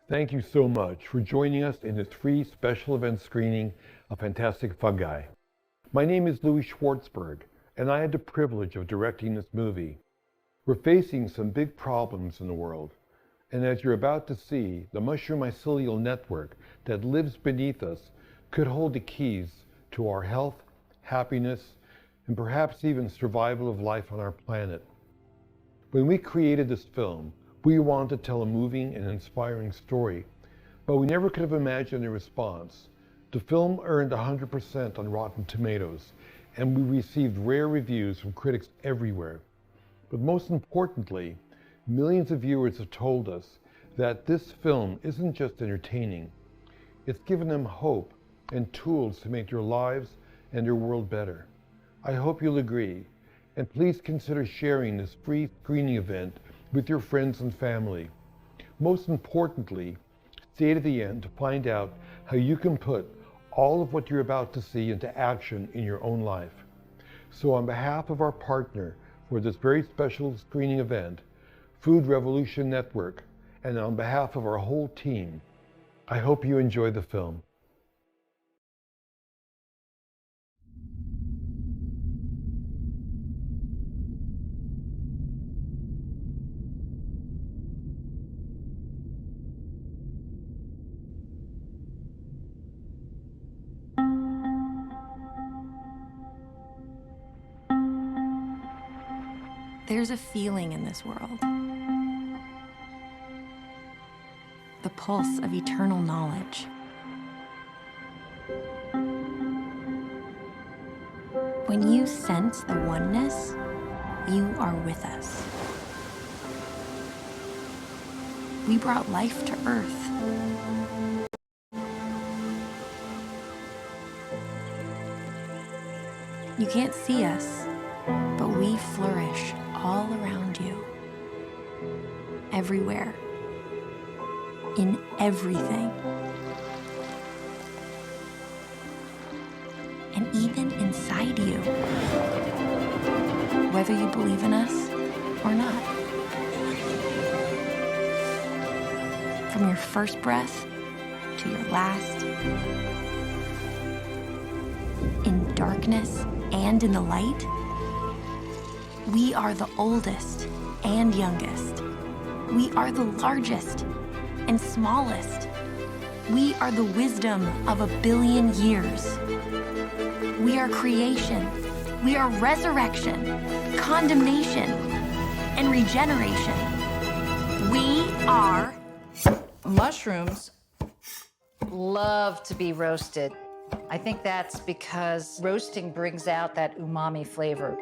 Thank you so much for joining us in this free special event screening of Fantastic Fungi. My name is Louis Schwartzberg, and I had the privilege of directing this movie. We're facing some big problems in the world, and as you're about to see, the mushroom mycelial network that lives beneath us could hold the keys to our health, happiness, and perhaps even survival of life on our planet. When we created this film, we wanted to tell a moving and inspiring story, but we never could have imagined the response. The film earned 100% on Rotten Tomatoes, and we received rare reviews from critics everywhere. But most importantly, millions of viewers have told us that this film isn't just entertaining, it's given them hope and tools to make their lives and their world better. I hope you'll agree, and please consider sharing this free screening event with your friends and family. Most importantly, stay to the end to find out how you can put all of what you're about to see into action in your own life. So on behalf of our partner for this very special screening event, Food Revolution Network, and on behalf of our whole team, I hope you enjoy the film. There's a feeling in this world. The pulse of eternal knowledge. When you sense the oneness, you are with us. We brought life to Earth. You can't see us, but we flourish all around you, everywhere, in everything, and even inside you, whether you believe in us or not. From your first breath to your last, in darkness and in the light, we are the oldest and youngest. We are the largest and smallest. We are the wisdom of 1 billion years. We are creation. We are resurrection, condemnation, and regeneration. We are... Mushrooms love to be roasted. I think that's because roasting brings out that umami flavor.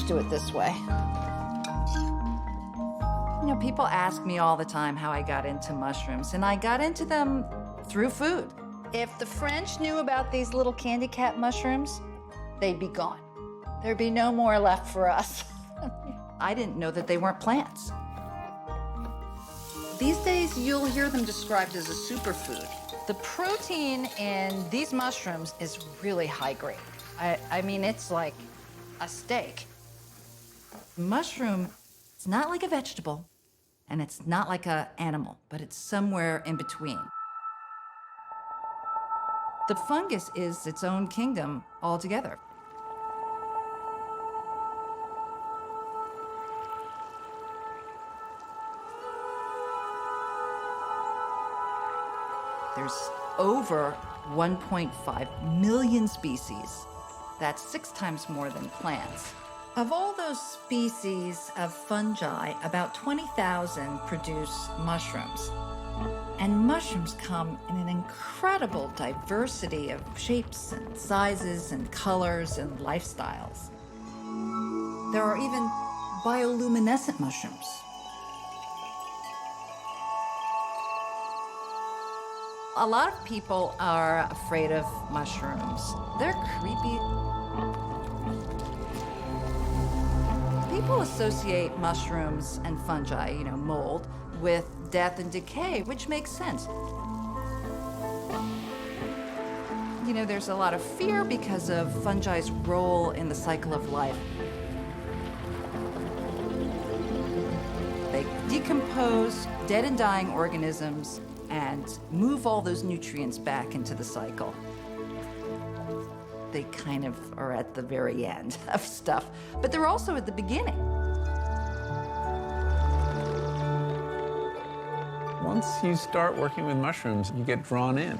Do it this way. You know, people ask me all the time how I got into mushrooms, and I got into them through food. If the French knew about these little candy cat mushrooms, they'd be gone. There'd be no more left for us. I didn't know that they weren't plants. These days, you'll hear them described as a superfood. The protein in these mushrooms is really high grade. I mean, it's like a steak. Mushroom, it's not like a vegetable, and it's not like an animal, but it's somewhere in between. The fungus is its own kingdom altogether. There's over 1.5 million species. That's 6 times more than plants. Of all those species of fungi, about 20,000 produce mushrooms. And mushrooms come in an incredible diversity of shapes and sizes and colors and lifestyles. There are even bioluminescent mushrooms. A lot of people are afraid of mushrooms. They're creepy. People associate mushrooms and fungi, mold, with death and decay, which makes sense. You know, there's a lot of fear because of fungi's role in the cycle of life. They decompose dead and dying organisms and move all those nutrients back into the cycle. They kind of are at the very end of stuff, but they're also at the beginning. Once you start working with mushrooms, you get drawn in.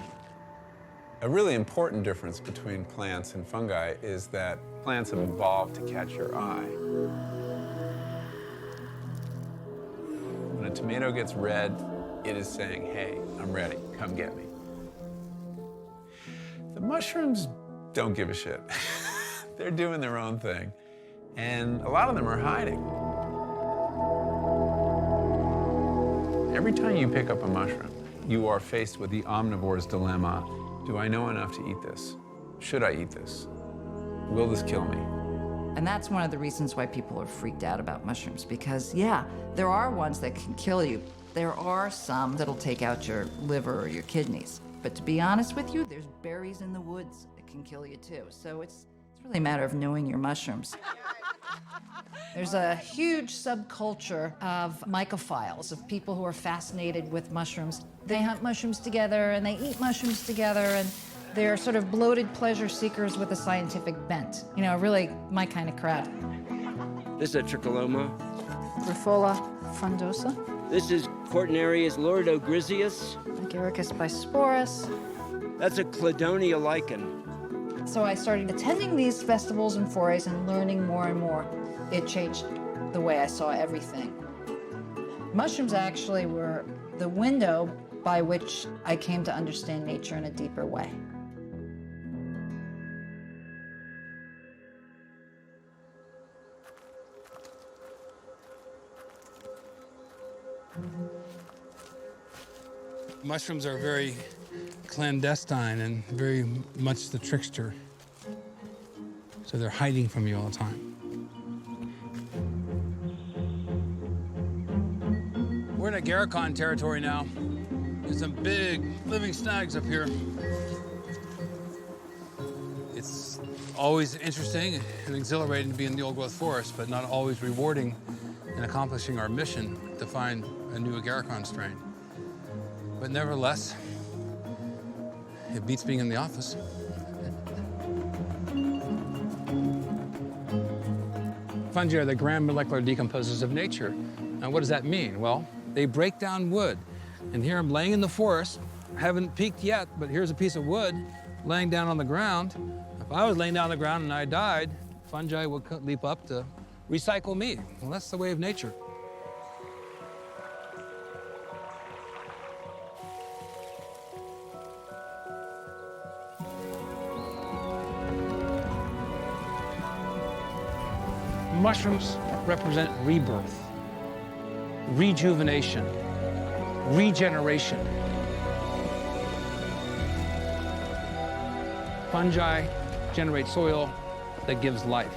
A really important difference between plants and fungi is that plants have evolved to catch your eye. When a tomato gets red, it is saying, hey, I'm ready, come get me. The mushrooms don't give a shit. They're doing their own thing. And a lot of them are hiding. Every time you pick up a mushroom, you are faced with the omnivore's dilemma. Do I know enough to eat this? Should I eat this? Will this kill me? And that's one of the reasons why people are freaked out about mushrooms, because yeah, there are ones that can kill you. There are some that'll take out your liver or your kidneys. But to be honest with you, there's berries in the woods that can kill you too. So it's really a matter of knowing your mushrooms. There's a huge subculture of mycophiles, of people who are fascinated with mushrooms. They hunt mushrooms together and they eat mushrooms together, and they're sort of bloated pleasure seekers with a scientific bent. You know, really my kind of crowd. This is a tricholoma. Grifola frondosa, This is Cortinarius lordogriseus. Agaricus bisporus. That's a cladonia lichen. So I started attending these festivals and forays and learning more and more. It changed the way I saw everything. Mushrooms actually were the window by which I came to understand nature in a deeper way. Mushrooms are very clandestine and very much the trickster. So they're hiding from you all the time. We're in Agaricon territory now. There's some big living snags up here. It's always interesting and exhilarating to be in the old growth forest, but not always rewarding in accomplishing our mission to find a new Agaricon strain. But nevertheless, it beats being in the office. Fungi are the grand molecular decomposers of nature. Now, what does that mean? Well, they break down wood. And here I'm laying in the forest. I haven't peaked yet, but here's a piece of wood laying down on the ground. If I was laying down on the ground and I died, fungi would leap up to recycle me. Well, that's the way of nature. Mushrooms represent rebirth, rejuvenation, regeneration. Fungi generate soil that gives life.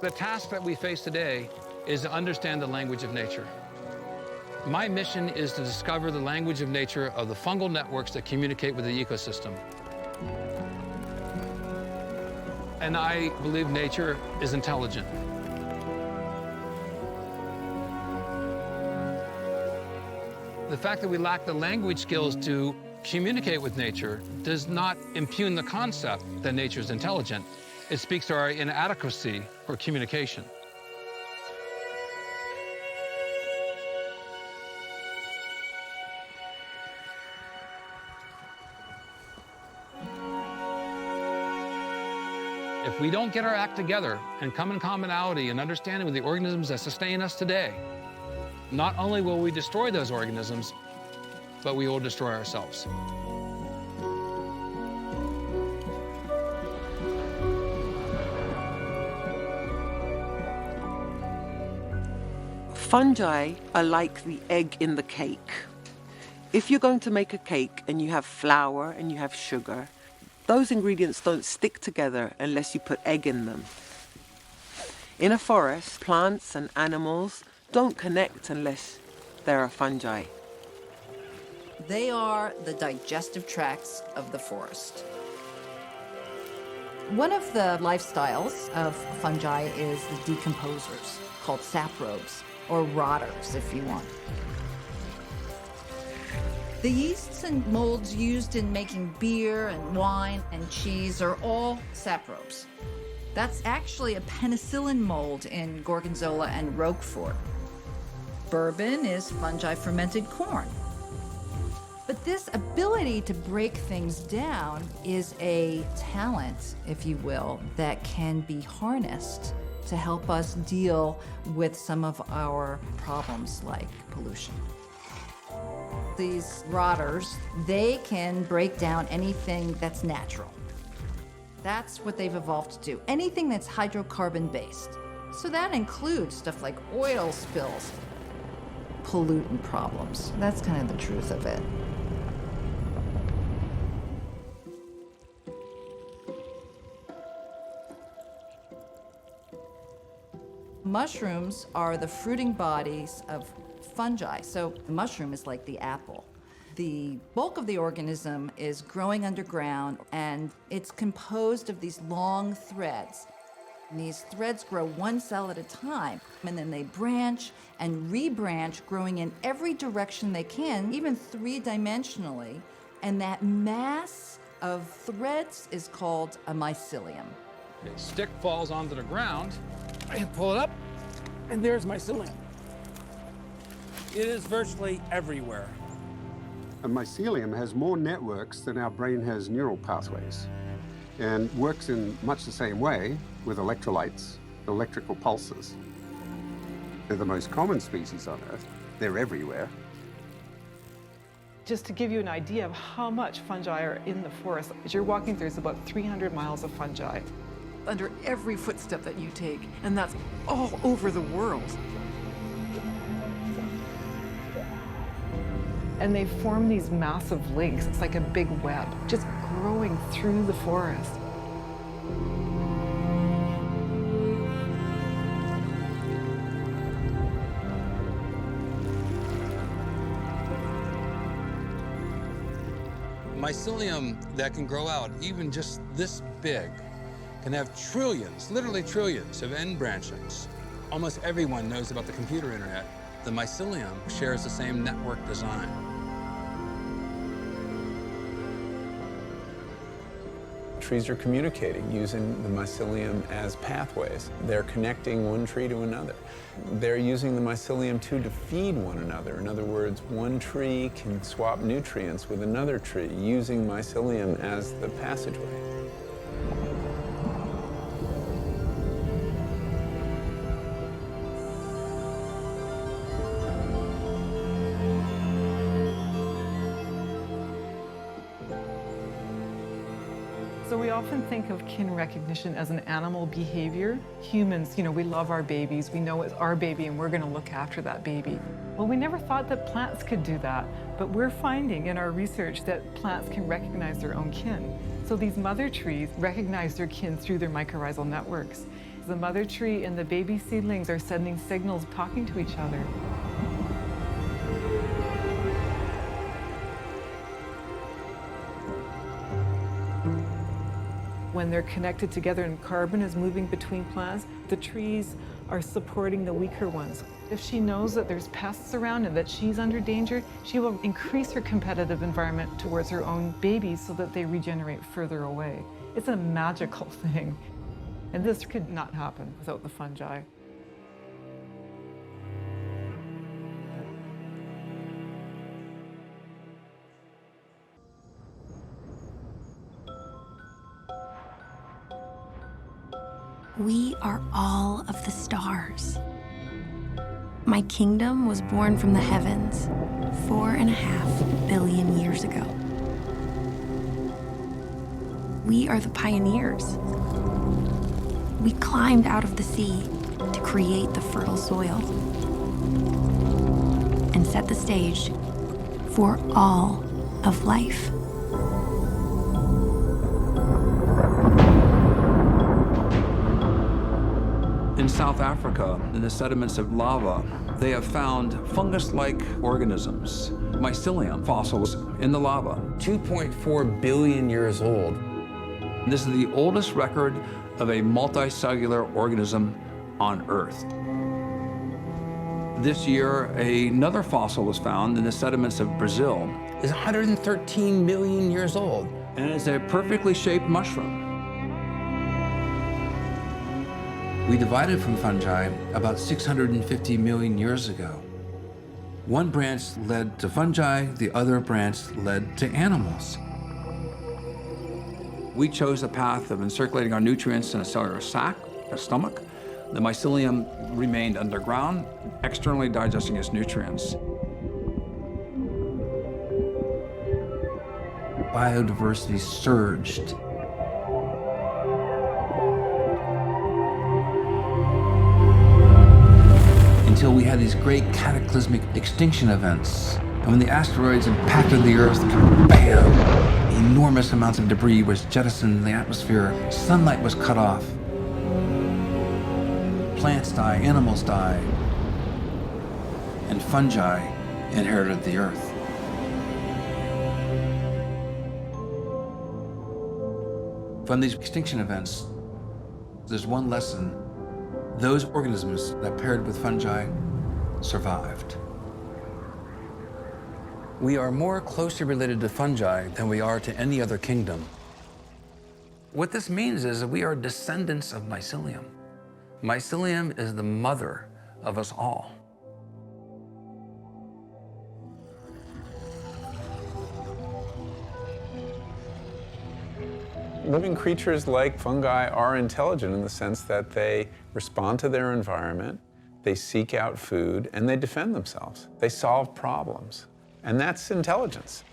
The task that we face today is to understand the language of nature. My mission is to discover the language of nature of the fungal networks that communicate with the ecosystem. And I believe nature is intelligent. The fact that we lack the language skills to communicate with nature does not impugn the concept that nature is intelligent. It speaks to our inadequacy for communication. If we don't get our act together and come in commonality and understanding with the organisms that sustain us today, not only will we destroy those organisms, but we will destroy ourselves. Fungi are like the egg in the cake. If you're going to make a cake and you have flour and you have sugar, those ingredients don't stick together unless you put egg in them. In a forest, plants and animals don't connect unless there are fungi. They are the digestive tracts of the forest. One of the lifestyles of fungi is the decomposers, called saprobes, or rotters, if you want. The yeasts and molds used in making beer and wine and cheese are all saprobes. That's actually a penicillin mold in Gorgonzola and Roquefort. Bourbon is fungi-fermented corn. But this ability to break things down is a talent, if you will, that can be harnessed to help us deal with some of our problems like pollution. These rotters, they can break down anything that's natural. That's what they've evolved to do, anything that's hydrocarbon-based. So that includes stuff like oil spills, pollutant problems. That's kind of the truth of it. Mushrooms are the fruiting bodies of fungi. So the mushroom is like the apple. The bulk of the organism is growing underground, and it's composed of these long threads. And these threads grow one cell at a time, and then they branch and rebranch, growing in every direction they can, even three-dimensionally. And that mass of threads is called a mycelium. A stick falls onto the ground, I pull it up, and there's mycelium. It is virtually everywhere. A mycelium has more networks than our brain has neural pathways, and works in much the same way with electrolytes, electrical pulses. They're the most common species on Earth. They're everywhere. Just to give you an idea of how much fungi are in the forest, as you're walking through, it's about 300 miles of fungi. Under every footstep that you take, and that's all over the world. And they form these massive links. It's like a big web, just growing through the forest. Mycelium that can grow out even just this big can have trillions, literally trillions of end branchings. Almost everyone knows about the computer internet. The mycelium shares the same network design. Trees are communicating using the mycelium as pathways. They're connecting one tree to another. They're using the mycelium too to feed one another. In other words, one tree can swap nutrients with another tree using mycelium as the passageway. So we often think of kin recognition as an animal behavior. Humans, we love our babies. We know it's our baby and we're going to look after that baby. Well, we never thought that plants could do that, but we're finding in our research that plants can recognize their own kin. So these mother trees recognize their kin through their mycorrhizal networks. The mother tree and the baby seedlings are sending signals, talking to each other. When they're connected together and carbon is moving between plants, the trees are supporting the weaker ones. If she knows that there's pests around and that she's under danger, she will increase her competitive environment towards her own babies so that they regenerate further away. It's a magical thing. And this could not happen without the fungi. We are all of the stars. My kingdom was born from the heavens 4.5 billion years ago. We are the pioneers. We climbed out of the sea to create the fertile soil and set the stage for all of life. In South Africa, in the sediments of lava, They have found fungus-like organisms, mycelium fossils in the lava, 2.4 billion years old. This is the oldest record of a multicellular organism on Earth. This year, another fossil was found in the sediments of Brazil. It's 113 million years old, and it's a perfectly shaped mushroom. We divided from fungi about 650 million years ago. One branch led to fungi, the other branch led to animals. We chose a path of encirculating our nutrients in a cellular sac, a stomach. The mycelium remained underground, externally digesting its nutrients. Biodiversity surged. Until we had these great cataclysmic extinction events. And when the asteroids impacted the Earth, bam! Enormous amounts of debris was jettisoned in the atmosphere. Sunlight was cut off. Plants die, animals die. And fungi inherited the Earth. From these extinction events, there's one lesson. Those organisms that paired with fungi survived. We are more closely related to fungi than we are to any other kingdom. What this means is that we are descendants of mycelium. Mycelium is the mother of us all. Living creatures like fungi are intelligent in the sense that they respond to their environment, they seek out food, and they defend themselves. They solve problems, and that's intelligence.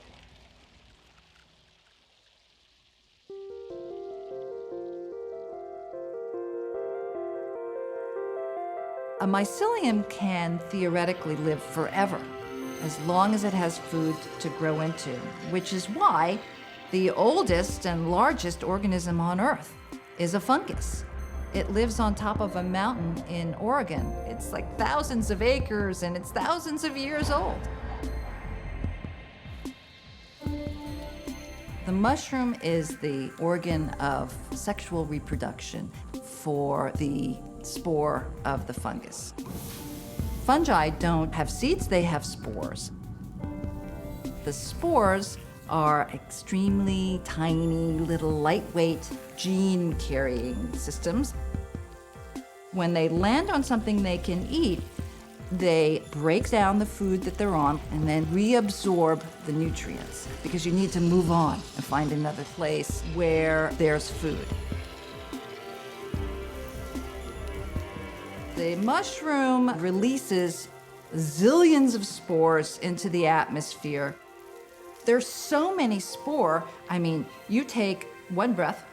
A mycelium can theoretically live forever, as long as it has food to grow into, which is why the oldest and largest organism on Earth is a fungus. It lives on top of a mountain in Oregon. It's like thousands of acres and it's thousands of years old. The mushroom is the organ of sexual reproduction for the spore of the fungus. Fungi don't have seeds, they have spores. The spores are extremely tiny, little lightweight gene-carrying systems. When they land on something they can eat, they break down the food that they're on and then reabsorb the nutrients because you need to move on and find another place where there's food. The mushroom releases zillions of spores into the atmosphere. There's so many spore, I mean, you take one breath,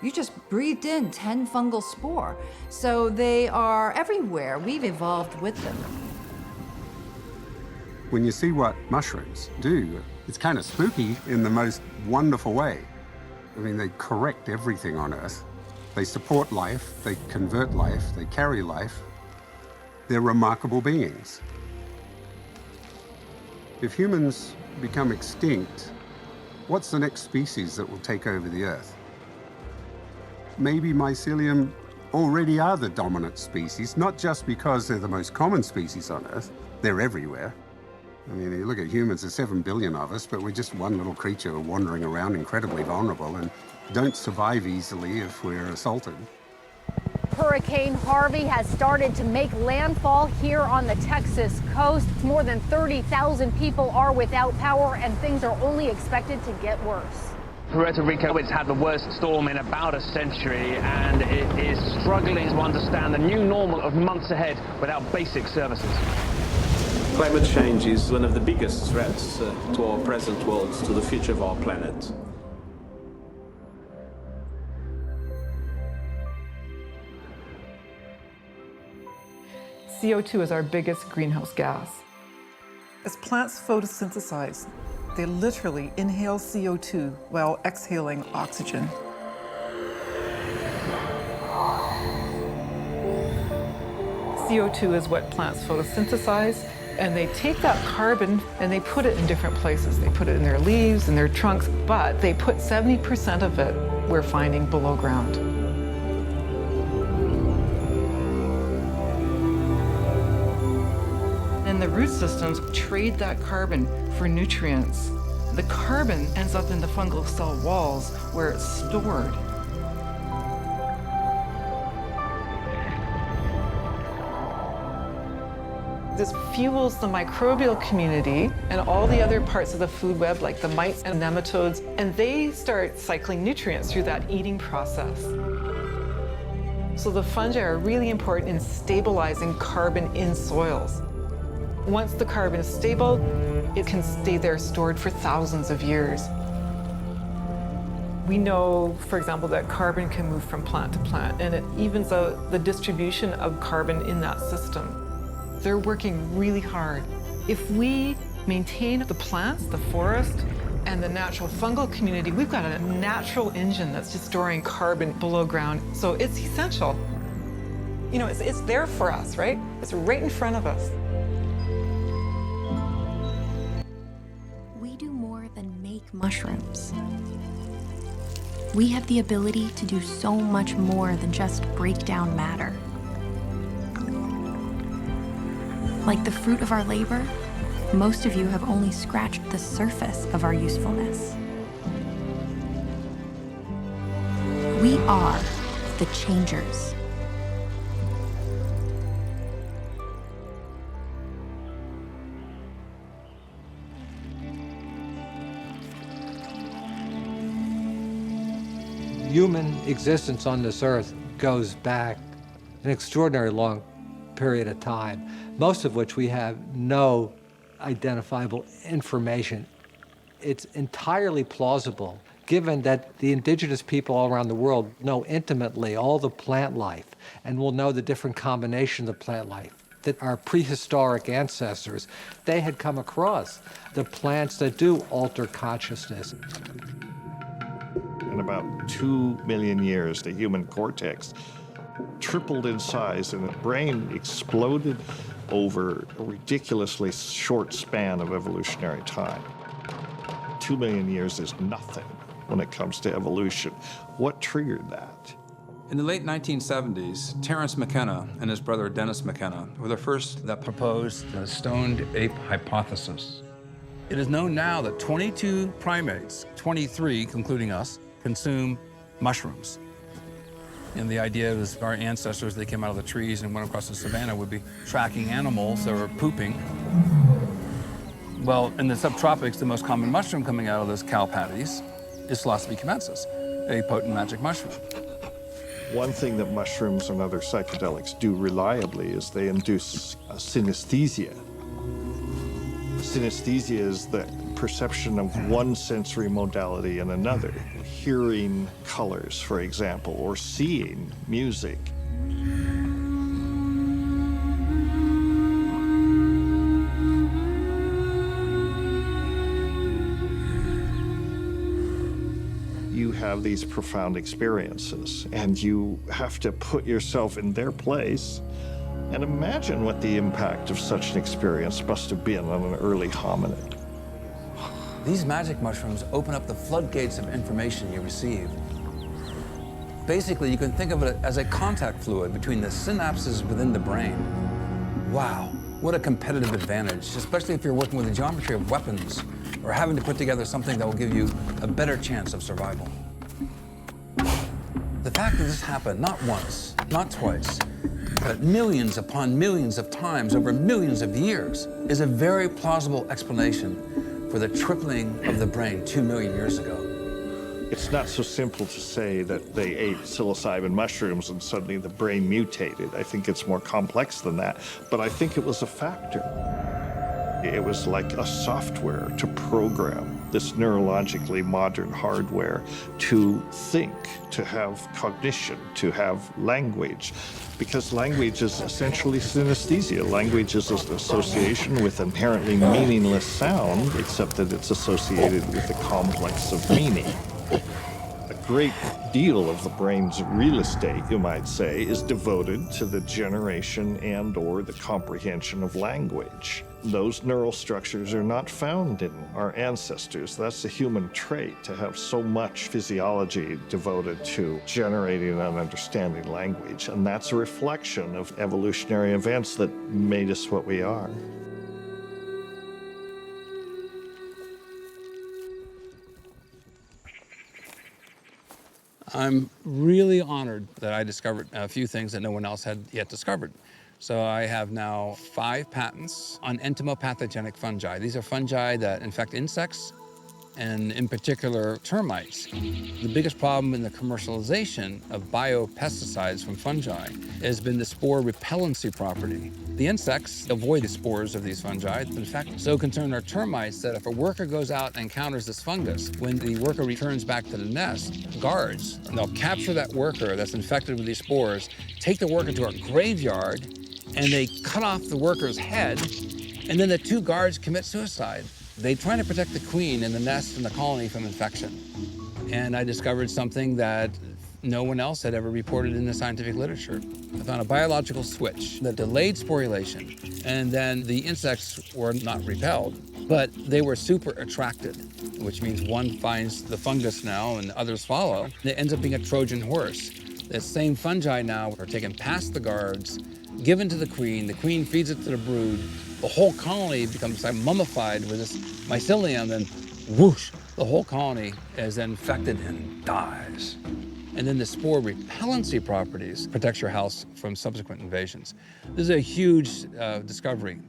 you just breathed in 10 fungal spore. So they are everywhere. We've evolved with them. When you see what mushrooms do, it's kind of spooky in the most wonderful way. I mean, they correct everything on Earth. They support life, they convert life, they carry life. They're remarkable beings. If humans become extinct, what's the next species that will take over the Earth? Maybe mycelium already are the dominant species, not just because they're the most common species on Earth, they're everywhere. I mean, you look at humans, there's 7 billion of us, but we're just one little creature wandering around incredibly vulnerable and don't survive easily if we're assaulted. Hurricane Harvey has started to make landfall here on the Texas coast. More than 30,000 people are without power, and things are only expected to get worse. Puerto Rico has had the worst storm in about a century, and it is struggling to understand the new normal of months ahead without basic services. Climate change is one of the biggest threats to our present world, to the future of our planet. CO2 is our biggest greenhouse gas. As plants photosynthesize, they literally inhale CO2 while exhaling oxygen. CO2 is what plants photosynthesize, and they take that carbon and they put it in different places. They put it in their leaves, in their trunks, but they put 70% of it we're finding below ground. And the root systems trade that carbon for nutrients. The carbon ends up in the fungal cell walls where it's stored. This fuels the microbial community and all the other parts of the food web, like the mites and nematodes, and they start cycling nutrients through that eating process. So the fungi are really important in stabilizing carbon in soils. Once the carbon is stable, it can stay there stored for thousands of years. We know, for example, that carbon can move from plant to plant, and it evens out the distribution of carbon in that system. They're working really hard. If we maintain the plants, the forest, and the natural fungal community, we've got a natural engine that's just storing carbon below ground. So it's essential. You know, it's there for us, right? It's right in front of us. We do more than make mushrooms. We have the ability to do so much more than just break down matter. Like the fruit of our labor, most of you have only scratched the surface of our usefulness. We are the changers. Human existence on this earth goes back an extraordinarily long period of time, most of which we have no identifiable information. It's entirely plausible, given that the indigenous people all around the world know intimately all the plant life and will know the different combinations of plant life, that our prehistoric ancestors, they had come across the plants that do alter consciousness. In about 2 million years, the human cortex tripled in size and the brain exploded over a ridiculously short span of evolutionary time. 2 million years is nothing when it comes to evolution. What triggered that? In the late 1970s, Terence McKenna and his brother Dennis McKenna were the first that proposed the stoned ape hypothesis. It is known now that 22 primates, 23, including us, consume mushrooms. And the idea is our ancestors, they came out of the trees and went across the savannah, would be tracking animals that were pooping. Well, in the subtropics, the most common mushroom coming out of those cow patties is Psilocybe cubensis, a potent magic mushroom. One thing that mushrooms and other psychedelics do reliably is they induce synesthesia. Synesthesia is the perception of one sensory modality in another. Hearing colors, for example, or seeing music. You have these profound experiences, and you have to put yourself in their place and imagine what the impact of such an experience must have been on an early hominid. These magic mushrooms open up the floodgates of information you receive. Basically, you can think of it as a contact fluid between the synapses within the brain. Wow, what a competitive advantage, especially if you're working with the geometry of weapons or having to put together something that will give you a better chance of survival. The fact that this happened not once, not twice, but millions upon millions of times over millions of years is a very plausible explanation for the tripling of the brain 2 million years ago. It's not so simple to say that they ate psilocybin mushrooms and suddenly the brain mutated. I think it's more complex than that, but I think it was a factor. It was like a software to program this neurologically modern hardware to think, to have cognition, to have language. Because language is essentially synesthesia. Language is an association with inherently meaningless sound, except that it's associated with a complex of meaning. A great deal of the brain's real estate, you might say, is devoted to the generation and/or the comprehension of language. Those neural structures are not found in our ancestors. That's a human trait, to have so much physiology devoted to generating and understanding language. And that's a reflection of evolutionary events that made us what we are. I'm really honored that I discovered a few things that no one else had yet discovered. So I have now 5 patents on entomopathogenic fungi. These are fungi that infect insects, and in particular termites. The biggest problem in the commercialization of biopesticides from fungi has been the spore repellency property. The insects avoid the spores of these fungi. In fact, so concerned are termites that if a worker goes out and encounters this fungus, when the worker returns back to the nest, guards, they'll capture that worker that's infected with these spores, take the worker to a graveyard, and they cut off the worker's head, and then the 2 guards commit suicide. They try to protect the queen and the nest and the colony from infection. And I discovered something that no one else had ever reported in the scientific literature. I found a biological switch that delayed sporulation, and then the insects were not repelled, but they were super attracted, which means one finds the fungus now and others follow. It ends up being a Trojan horse. The same fungi now are taken past the guards, given to the queen feeds it to the brood, the whole colony becomes like mummified with this mycelium, and whoosh, the whole colony is then infected and dies. And then the spore repellency properties protects your house from subsequent invasions. This is a huge discovery.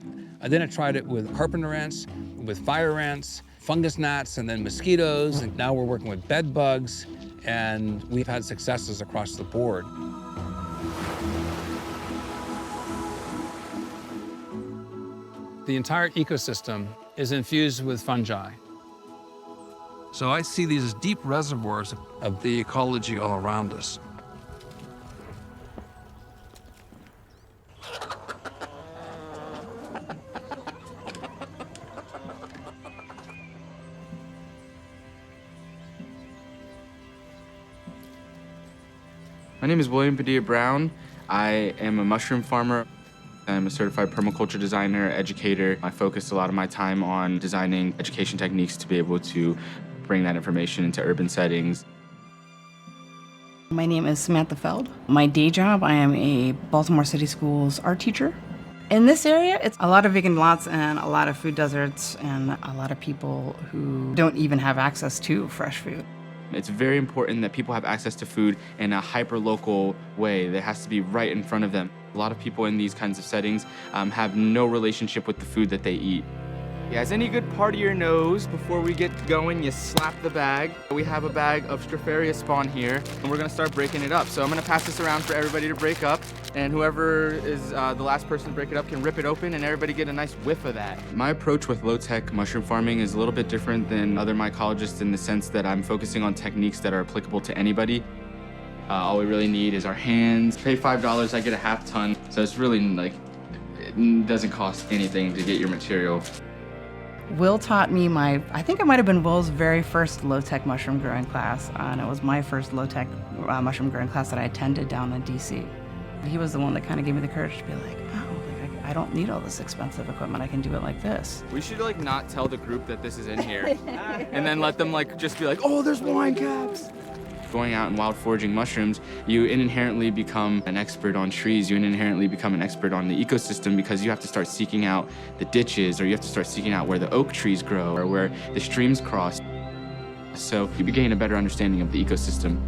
And then I tried it with carpenter ants, with fire ants, fungus gnats, and then mosquitoes. And now we're working with bed bugs, and we've had successes across the board. The entire ecosystem is infused with fungi. So I see these as deep reservoirs of the ecology all around us. My name is William Padilla Brown. I am a mushroom farmer. I'm a certified permaculture designer, educator. I focus a lot of my time on designing education techniques to be able to bring that information into urban settings. My name is Samantha Feld. My day job, I am a Baltimore City Schools art teacher. In this area, it's a lot of vacant lots and a lot of food deserts and a lot of people who don't even have access to fresh food. It's very important that people have access to food in a hyper-local way that has to be right in front of them. A lot of people in these kinds of settings have no relationship with the food that they eat. As any good partier knows, before we get going, you slap the bag. We have a bag of Stropharia spawn here, and we're gonna start breaking it up. So I'm gonna pass this around for everybody to break up, and whoever is the last person to break it up can rip it open, and everybody get a nice whiff of that. My approach with low-tech mushroom farming is a little bit different than other mycologists in the sense that I'm focusing on techniques that are applicable to anybody. All we really need is our hands. Pay $5, I get a half ton. So it's really like, it doesn't cost anything to get your material. Will taught me I think it might have been Will's very first low-tech mushroom growing class, and it was my first low-tech mushroom growing class that I attended down in DC. He was the one that kind of gave me the courage to be like, oh, I don't need all this expensive equipment, I can do it like this. We should like not tell the group that this is in here, and then let them like just be like, oh, there's wine caps. Going out and wild foraging mushrooms, you inherently become an expert on trees, you inherently become an expert on the ecosystem because you have to start seeking out the ditches, or you have to start seeking out where the oak trees grow or where the streams cross. So you gain a better understanding of the ecosystem.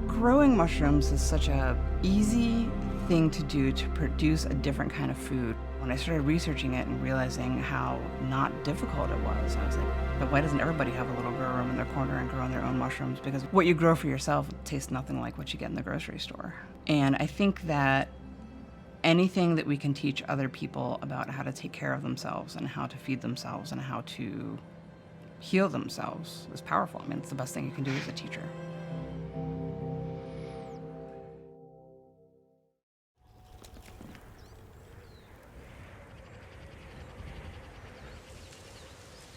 Growing mushrooms is such an easy thing to do to produce a different kind of food. When I started researching it and realizing how not difficult it was, I was like, but why doesn't everybody have a little grow room in their corner and grow their own mushrooms? Because what you grow for yourself tastes nothing like what you get in the grocery store. And I think that anything that we can teach other people about how to take care of themselves and how to feed themselves and how to heal themselves is powerful. I mean, it's the best thing you can do as a teacher.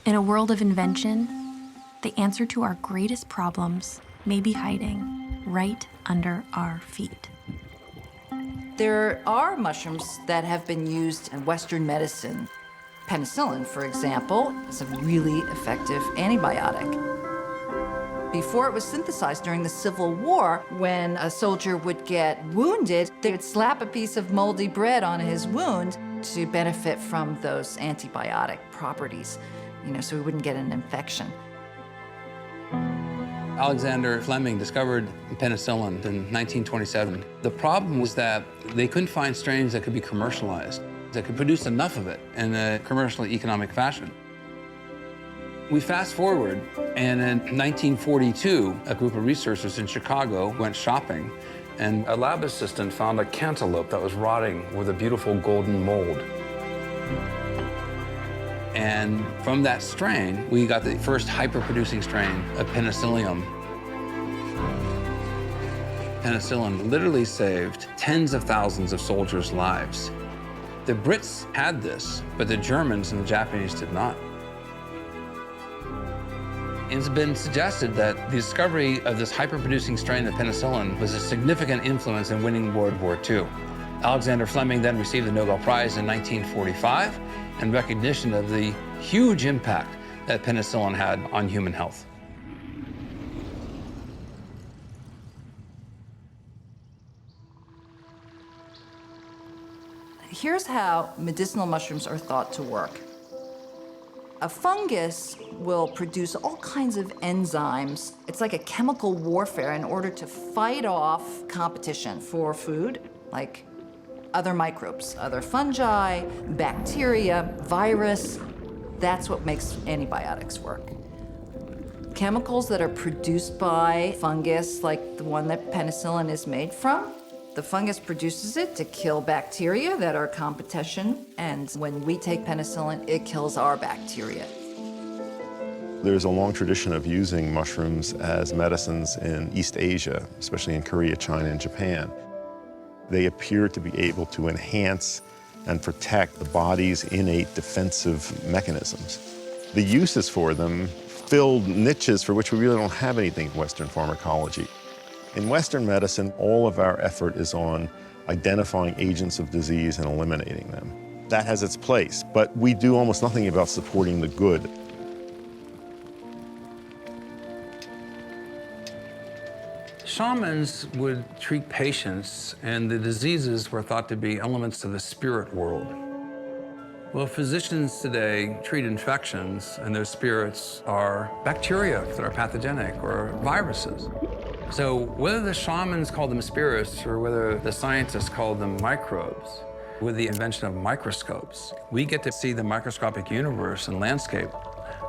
In a world of invention, the answer to our greatest problems may be hiding right under our feet. There are mushrooms that have been used in Western medicine. Penicillin, for example, is a really effective antibiotic. Before it was synthesized during the Civil War, when a soldier would get wounded, they would slap a piece of moldy bread on his wound to benefit from those antibiotic properties, so he wouldn't get an infection. Alexander Fleming discovered penicillin in 1927. The problem was that they couldn't find strains that could be commercialized, that could produce enough of it in a commercially economic fashion. We fast forward, and in 1942, a group of researchers in Chicago went shopping, and a lab assistant found a cantaloupe that was rotting with a beautiful golden mold. And from that strain, we got the first hyper-producing strain of penicillium. Penicillin literally saved tens of thousands of soldiers' lives. The Brits had this, but the Germans and the Japanese did not. It's been suggested that the discovery of this hyper-producing strain of penicillin was a significant influence in winning World War II. Alexander Fleming then received the Nobel Prize in 1945 in recognition of the huge impact that penicillin had on human health. Here's how medicinal mushrooms are thought to work. A fungus will produce all kinds of enzymes. It's like a chemical warfare in order to fight off competition for food, like other microbes, other fungi, bacteria, virus. That's what makes antibiotics work. Chemicals that are produced by fungus, like the one that penicillin is made from, the fungus produces it to kill bacteria that are competition, and when we take penicillin, it kills our bacteria. There's a long tradition of using mushrooms as medicines in East Asia, especially in Korea, China, and Japan. They appear to be able to enhance and protect the body's innate defensive mechanisms. The uses for them filled niches for which we really don't have anything in Western pharmacology. In Western medicine, all of our effort is on identifying agents of disease and eliminating them. That has its place, but we do almost nothing about supporting the good. Shamans would treat patients, and the diseases were thought to be elements of the spirit world. Well, physicians today treat infections, and those spirits are bacteria that are pathogenic or viruses. So whether the shamans call them spirits or whether the scientists call them microbes, with the invention of microscopes, we get to see the microscopic universe and landscape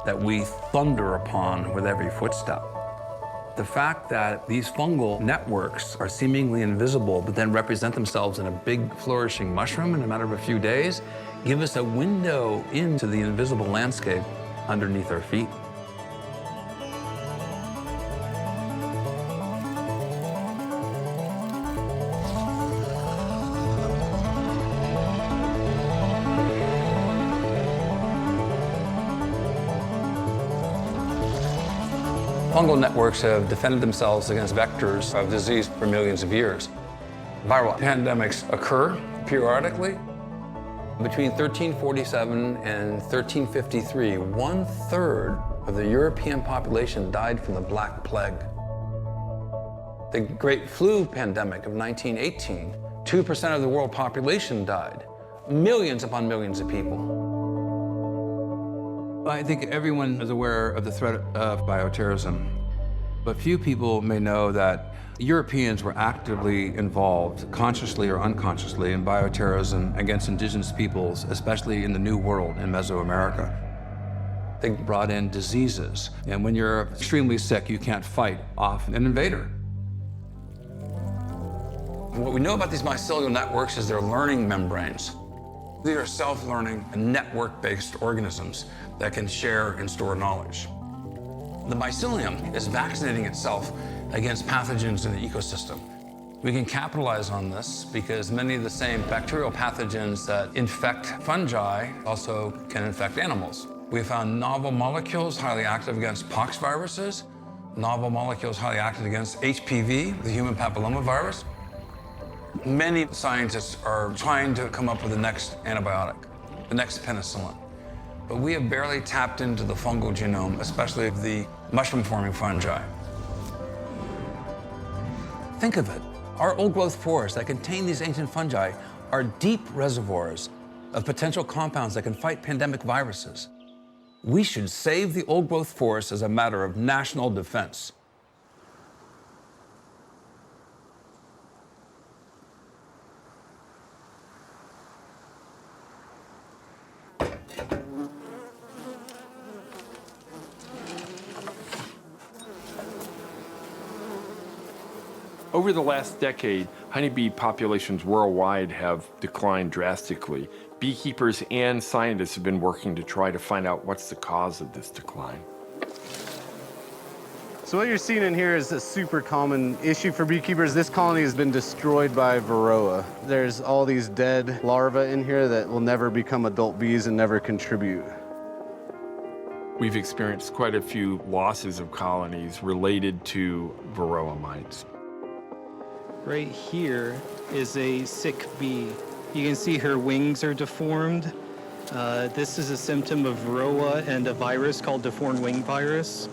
that we thunder upon with every footstep. The fact that these fungal networks are seemingly invisible but then represent themselves in a big flourishing mushroom in a matter of a few days give us a window into the invisible landscape underneath our feet. Fungal networks have defended themselves against vectors of disease for millions of years. Viral pandemics occur periodically. Between 1347 and 1353, 1/3 of the European population died from the Black Plague. The Great Flu pandemic of 1918, 2% of the world population died. Millions upon millions of people. I think everyone is aware of the threat of bioterrorism, but few people may know that Europeans were actively involved, consciously or unconsciously, in bioterrorism against indigenous peoples, especially in the New World in Mesoamerica. They brought in diseases, and when you're extremely sick, you can't fight off an invader. What we know about these mycelial networks is they're learning membranes. These are self-learning, network-based organisms that can share and store knowledge. The mycelium is vaccinating itself against pathogens in the ecosystem. We can capitalize on this because many of the same bacterial pathogens that infect fungi also can infect animals. We found novel molecules highly active against pox viruses, novel molecules highly active against HPV, the human papillomavirus. Many scientists are trying to come up with the next antibiotic, the next penicillin. But we have barely tapped into the fungal genome, especially of the mushroom-forming fungi. Think of it. Our old-growth forests that contain these ancient fungi are deep reservoirs of potential compounds that can fight pandemic viruses. We should save the old-growth forests as a matter of national defense. Over the last decade, honeybee populations worldwide have declined drastically. Beekeepers and scientists have been working to try to find out what's the cause of this decline. So what you're seeing in here is a super common issue for beekeepers. This colony has been destroyed by varroa. There's all these dead larvae in here that will never become adult bees and never contribute. We've experienced quite a few losses of colonies related to varroa mites. Right here is a sick bee. You can see her wings are deformed. This is a symptom of varroa and a virus called deformed wing virus.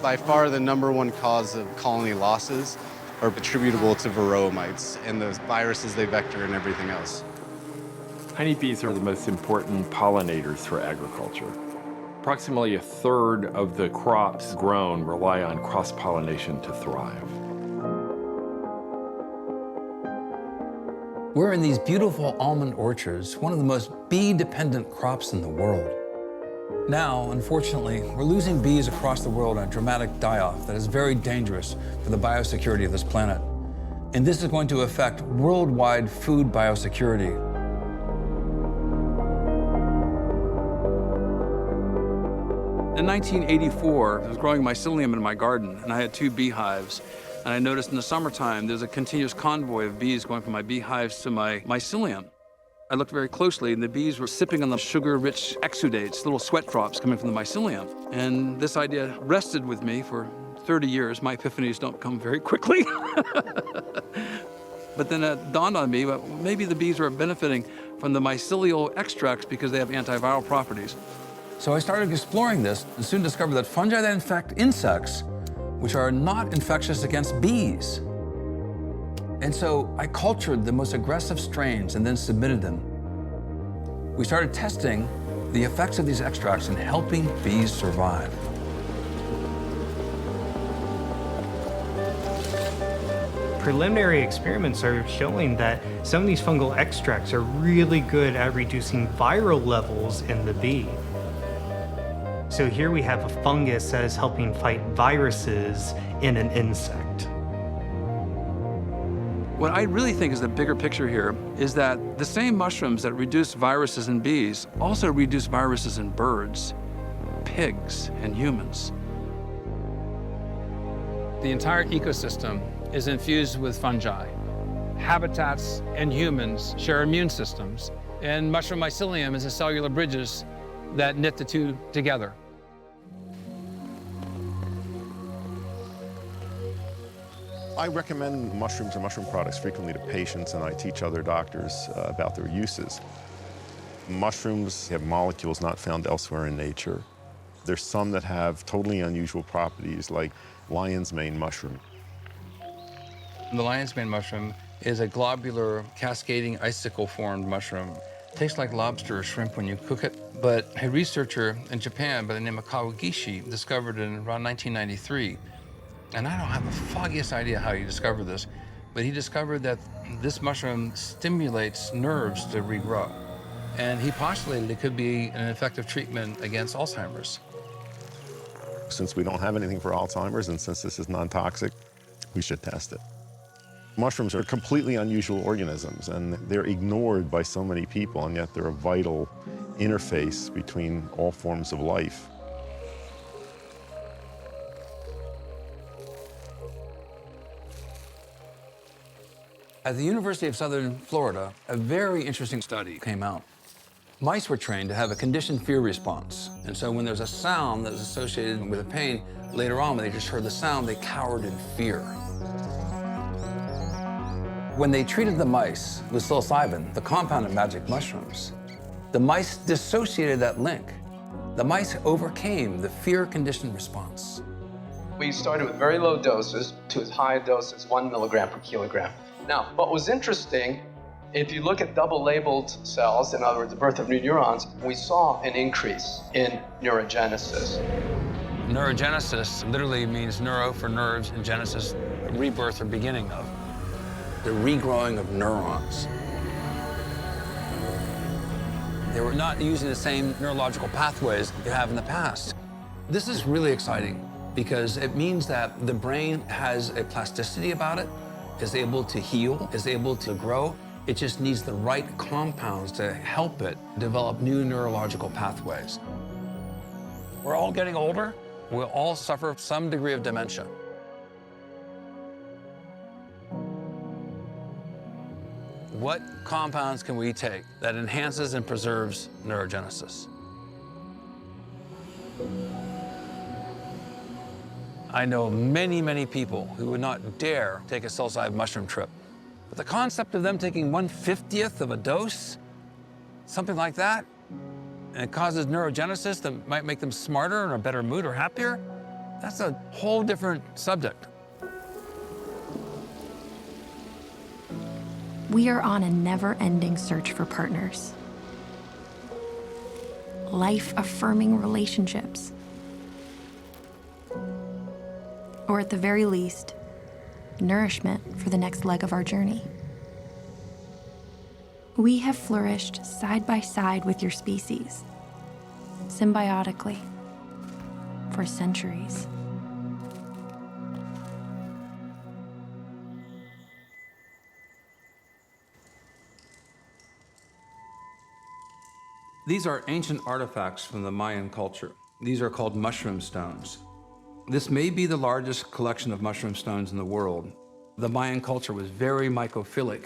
By far the #1 cause of colony losses are attributable to varroa mites and the viruses they vector and everything else. Honeybees are the most important pollinators for agriculture. Approximately a third of the crops grown rely on cross-pollination to thrive. We're in these beautiful almond orchards, one of the most bee-dependent crops in the world. Now, unfortunately, we're losing bees across the world on a dramatic die-off that is very dangerous for the biosecurity of this planet. And this is going to affect worldwide food biosecurity. In 1984, I was growing mycelium in my garden, and I had 2 beehives. And I noticed in the summertime, there's a continuous convoy of bees going from my beehives to my mycelium. I looked very closely, and the bees were sipping on the sugar-rich exudates, little sweat drops coming from the mycelium. And this idea rested with me for 30 years. My epiphanies don't come very quickly. But then it dawned on me, well, maybe the bees were benefiting from the mycelial extracts because they have antiviral properties. So I started exploring this and soon discovered that fungi that infect insects, which are not infectious against bees. And so I cultured the most aggressive strains and then submitted them. We started testing the effects of these extracts in helping bees survive. Preliminary experiments are showing that some of these fungal extracts are really good at reducing viral levels in the bee. So here we have a fungus that is helping fight viruses in an insect. What I really think is the bigger picture here is that the same mushrooms that reduce viruses in bees also reduce viruses in birds, pigs, and humans. The entire ecosystem is infused with fungi. Habitats and humans share immune systems, and mushroom mycelium is the cellular bridges that knit the two together. I recommend mushrooms and mushroom products frequently to patients, and I teach other doctors about their uses. Mushrooms have molecules not found elsewhere in nature. There's some that have totally unusual properties, like lion's mane mushroom. The lion's mane mushroom is a globular, cascading, icicle-formed mushroom. It tastes like lobster or shrimp when you cook it, but a researcher in Japan by the name of Kawagishi discovered it in around 1993. And I don't have the foggiest idea how he discovered this, but he discovered that this mushroom stimulates nerves to regrow. And he postulated it could be an effective treatment against Alzheimer's. Since we don't have anything for Alzheimer's, and since this is non-toxic, we should test it. Mushrooms are completely unusual organisms, and they're ignored by so many people, and yet they're a vital interface between all forms of life. At the University of Southern Florida, a very interesting study came out. Mice were trained to have a conditioned fear response. And so when there's a sound that's associated with a pain, later on, when they just heard the sound, they cowered in fear. When they treated the mice with psilocybin, the compound in magic mushrooms, the mice dissociated that link. The mice overcame the fear-conditioned response. We started with very low doses to as high a dose as 1 milligram per kilogram. Now, what was interesting, if you look at double-labeled cells, in other words, the birth of new neurons, we saw an increase in neurogenesis. Neurogenesis literally means neuro for nerves and genesis, rebirth or beginning of. The regrowing of neurons. They were not using the same neurological pathways you have in the past. This is really exciting because it means that the brain has a plasticity about it, is able to heal, is able to grow. It just needs the right compounds to help it develop new neurological pathways. We're all getting older. We'll all suffer some degree of dementia. What compounds can we take that enhances and preserves neurogenesis? I know many, many people who would not dare take a psilocybin mushroom trip. But the concept of them taking 1/50th of a dose, something like that, and it causes neurogenesis that might make them smarter and a better mood or happier, that's a whole different subject. We are on a never-ending search for partners. Life-affirming relationships. Or at the very least, nourishment for the next leg of our journey. We have flourished side by side with your species, symbiotically, for centuries. These are ancient artifacts from the Mayan culture. These are called mushroom stones. This may be the largest collection of mushroom stones in the world. The Mayan culture was very mycophilic,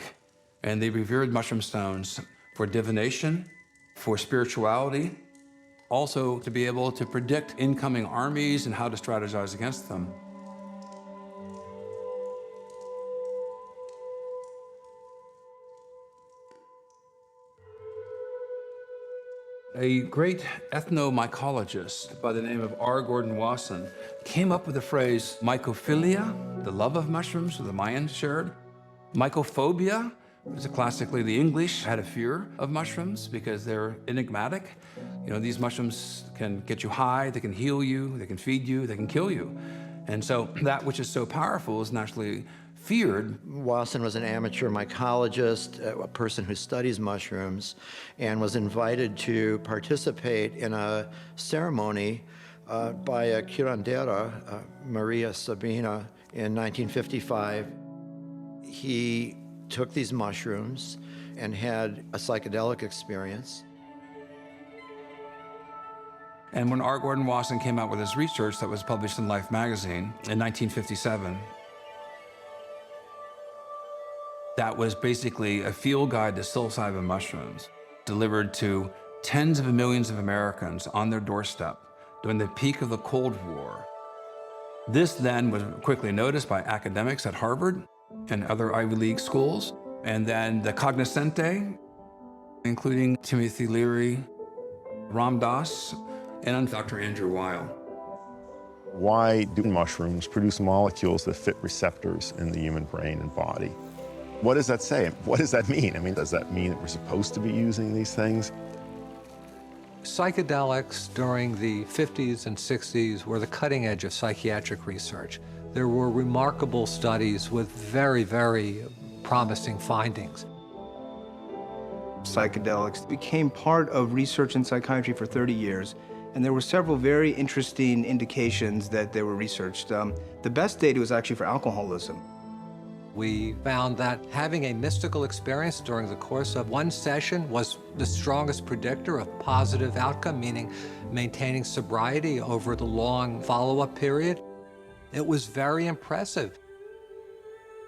and they revered mushroom stones for divination, for spirituality, also to be able to predict incoming armies and how to strategize against them. A great ethnomycologist by the name of R. Gordon Wasson came up with the phrase mycophilia, the love of mushrooms, the Mayans shared. Mycophobia, which is classically the English had a fear of mushrooms because they're enigmatic. You know, these mushrooms can get you high, they can heal you, they can feed you, they can kill you. And so that which is so powerful is naturally feared. Wasson was an amateur mycologist, a person who studies mushrooms, and was invited to participate in a ceremony by a curandera, Maria Sabina, in 1955. He took these mushrooms and had a psychedelic experience. And when R. Gordon Wasson came out with his research that was published in Life magazine in 1957, that was basically a field guide to psilocybin mushrooms delivered to tens of millions of Americans on their doorstep during the peak of the Cold War. This then was quickly noticed by academics at Harvard and other Ivy League schools, and then the cognoscente, including Timothy Leary, Ram Dass, and Dr. Andrew Weil. Why do mushrooms produce molecules that fit receptors in the human brain and body? What does that say? What does that mean? I mean, does that mean that we're supposed to be using these things? Psychedelics during the 50s and 60s were the cutting edge of psychiatric research. There were remarkable studies with very, very promising findings. Psychedelics became part of research in psychiatry for 30 years, and there were several very interesting indications that they were researched. The best data was actually for alcoholism. We found that having a mystical experience during the course of one session was the strongest predictor of positive outcome, meaning maintaining sobriety over the long follow-up period. It was very impressive.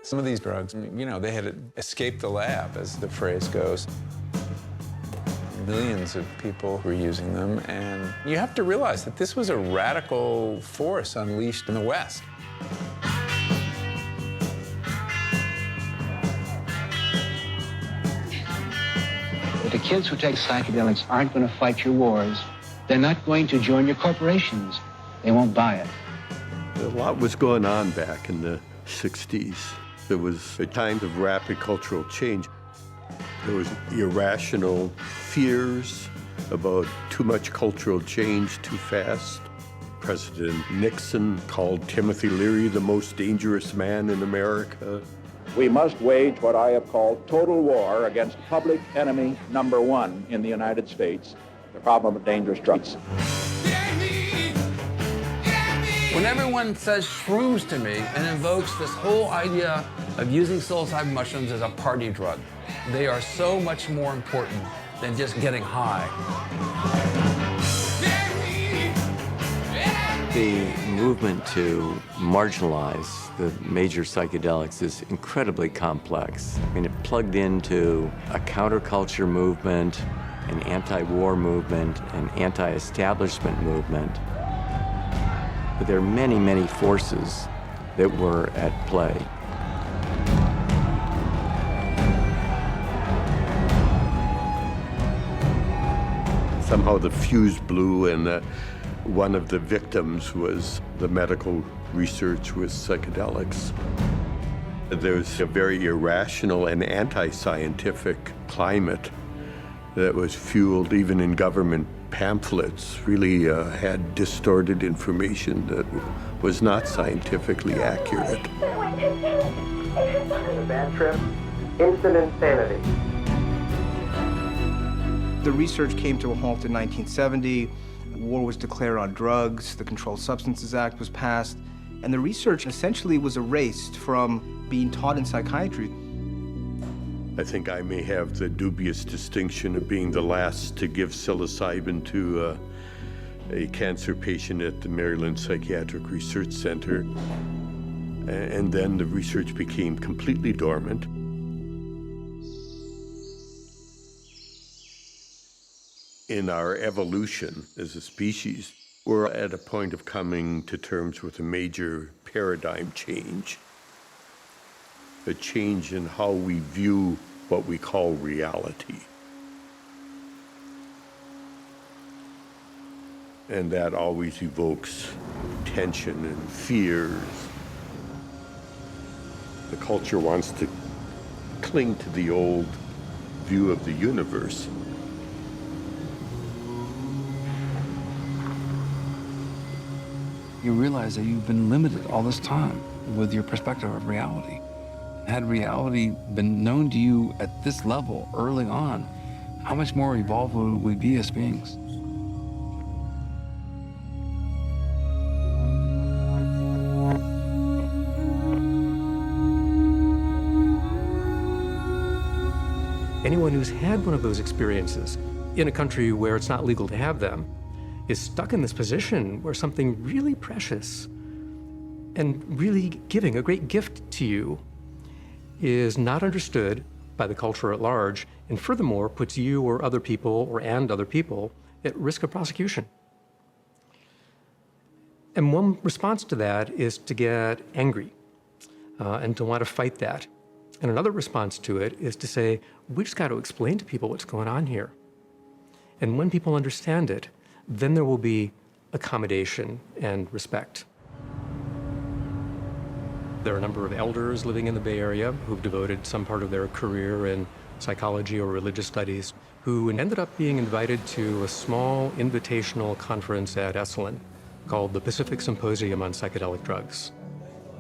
Some of these drugs, you know, they had escaped the lab, as the phrase goes. Millions of people were using them, and you have to realize that this was a radical force unleashed in the West. The kids who take psychedelics aren't going to fight your wars. They're not going to join your corporations. They won't buy it. A lot was going on back in the 60s. There was a time of rapid cultural change. There was irrational fears about too much cultural change too fast. President Nixon called Timothy Leary the most dangerous man in America. We must wage what I have called total war against public enemy number one in the United States, the problem of dangerous drugs. When everyone says shrooms to me and invokes this whole idea of using psilocybin mushrooms as a party drug, they are so much more important than just getting high. The movement to marginalize the major psychedelics is incredibly complex. I mean, it plugged into a counterculture movement, an anti-war movement, an anti-establishment movement. But there are many, many forces that were at play. Somehow the fuse blew, and one of the victims was the medical research with psychedelics. There's a very irrational and anti-scientific climate that was fueled even in government pamphlets, really had distorted information that was not scientifically accurate. Bad trip, instant insanity. The research came to a halt in 1970. War was declared on drugs, the Controlled Substances Act was passed, and the research essentially was erased from being taught in psychiatry. I think I may have the dubious distinction of being the last to give psilocybin to a cancer patient at the Maryland Psychiatric Research Center. And then the research became completely dormant. In our evolution as a species, we're at a point of coming to terms with a major paradigm change. A change in how we view what we call reality. And that always evokes tension and fears. The culture wants to cling to the old view of the universe. You realize that you've been limited all this time with your perspective of reality. Had reality been known to you at this level early on, how much more evolved would we be as beings? Anyone who's had one of those experiences in a country where it's not legal to have them is stuck in this position where something really precious and really giving, a great gift to you, is not understood by the culture at large, and furthermore puts you or other people and other people at risk of prosecution. And one response to that is to get angry and to want to fight that. And another response to it is to say, we just got to explain to people what's going on here. And when people understand it, then there will be accommodation and respect. There are a number of elders living in the Bay Area who've devoted some part of their career in psychology or religious studies, who ended up being invited to a small invitational conference at Esalen called the Pacific Symposium on Psychedelic Drugs.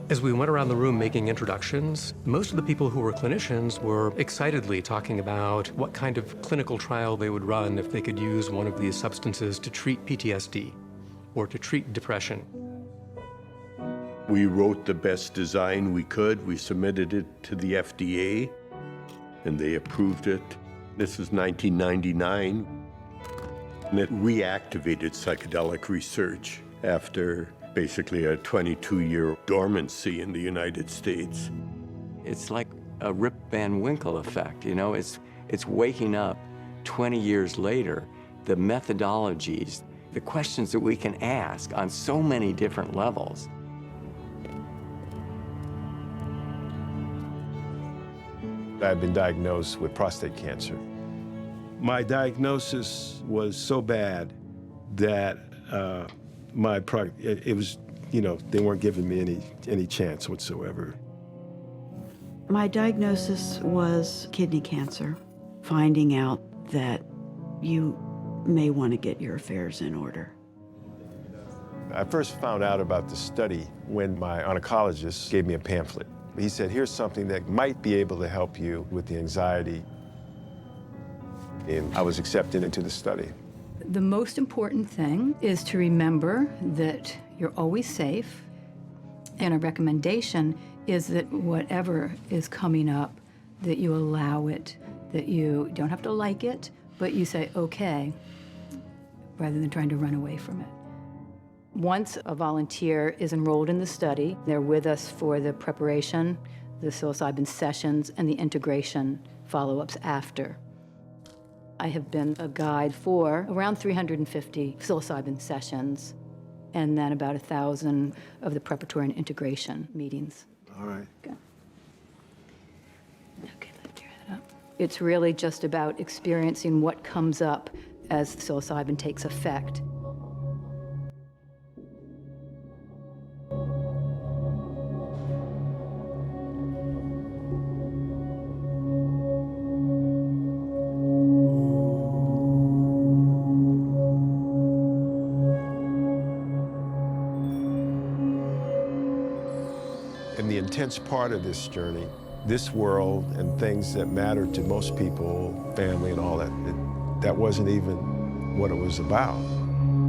As we went around the room making introductions, most of the people who were clinicians were excitedly talking about what kind of clinical trial they would run if they could use one of these substances to treat PTSD or to treat depression. We wrote the best design we could. We submitted it to the FDA, and they approved it. This was 1999, and it reactivated psychedelic research after basically a 22-year dormancy in the United States. It's like a Rip Van Winkle effect, you know? It's waking up 20 years later, the methodologies, the questions that we can ask on so many different levels. I've been diagnosed with prostate cancer. My diagnosis was so bad that it was, you know, they weren't giving me any chance whatsoever. My diagnosis was kidney cancer, finding out that you may want to get your affairs in order. I first found out about the study when my oncologist gave me a pamphlet. He said, here's something that might be able to help you with the anxiety. And I was accepted into the study. The most important thing is to remember that you're always safe. And a recommendation is that whatever is coming up, that you allow it, that you don't have to like it, but you say, okay, rather than trying to run away from it. Once a volunteer is enrolled in the study, they're with us for the preparation, the psilocybin sessions, and the integration follow-ups after. I have been a guide for around 350 psilocybin sessions, and then about 1,000 of the preparatory and integration meetings. All right. Okay, lift your head up. It's really just about experiencing what comes up as psilocybin takes effect. And the intense part of this journey, this world and things that matter to most people, family and all that, that wasn't even what it was about.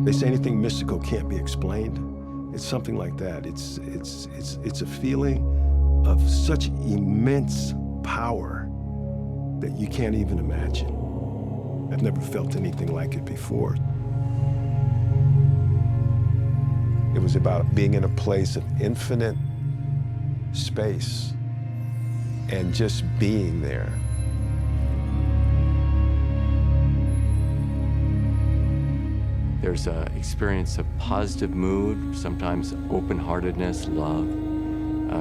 They say anything mystical can't be explained. It's something like that. It's a feeling of such immense power that you can't even imagine. I've never felt anything like it before. It was about being in a place of infinite space and just being there. There's an experience of positive mood, sometimes open-heartedness, love,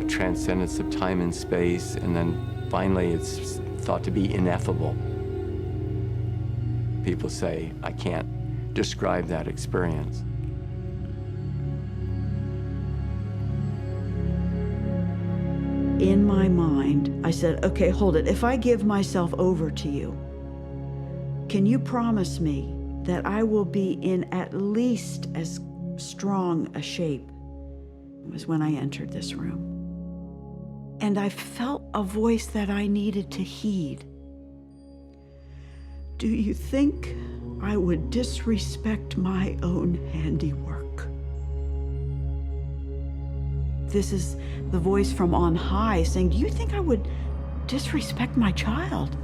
transcendence of time and space, and then finally it's thought to be ineffable. People say, I can't describe that experience. In my mind, I said, okay, hold it. If I give myself over to you, can you promise me that I will be in at least as strong a shape as when I entered this room? And I felt a voice that I needed to heed. Do you think I would disrespect my own handiwork? This is the voice from on high saying, do you think I would disrespect my child?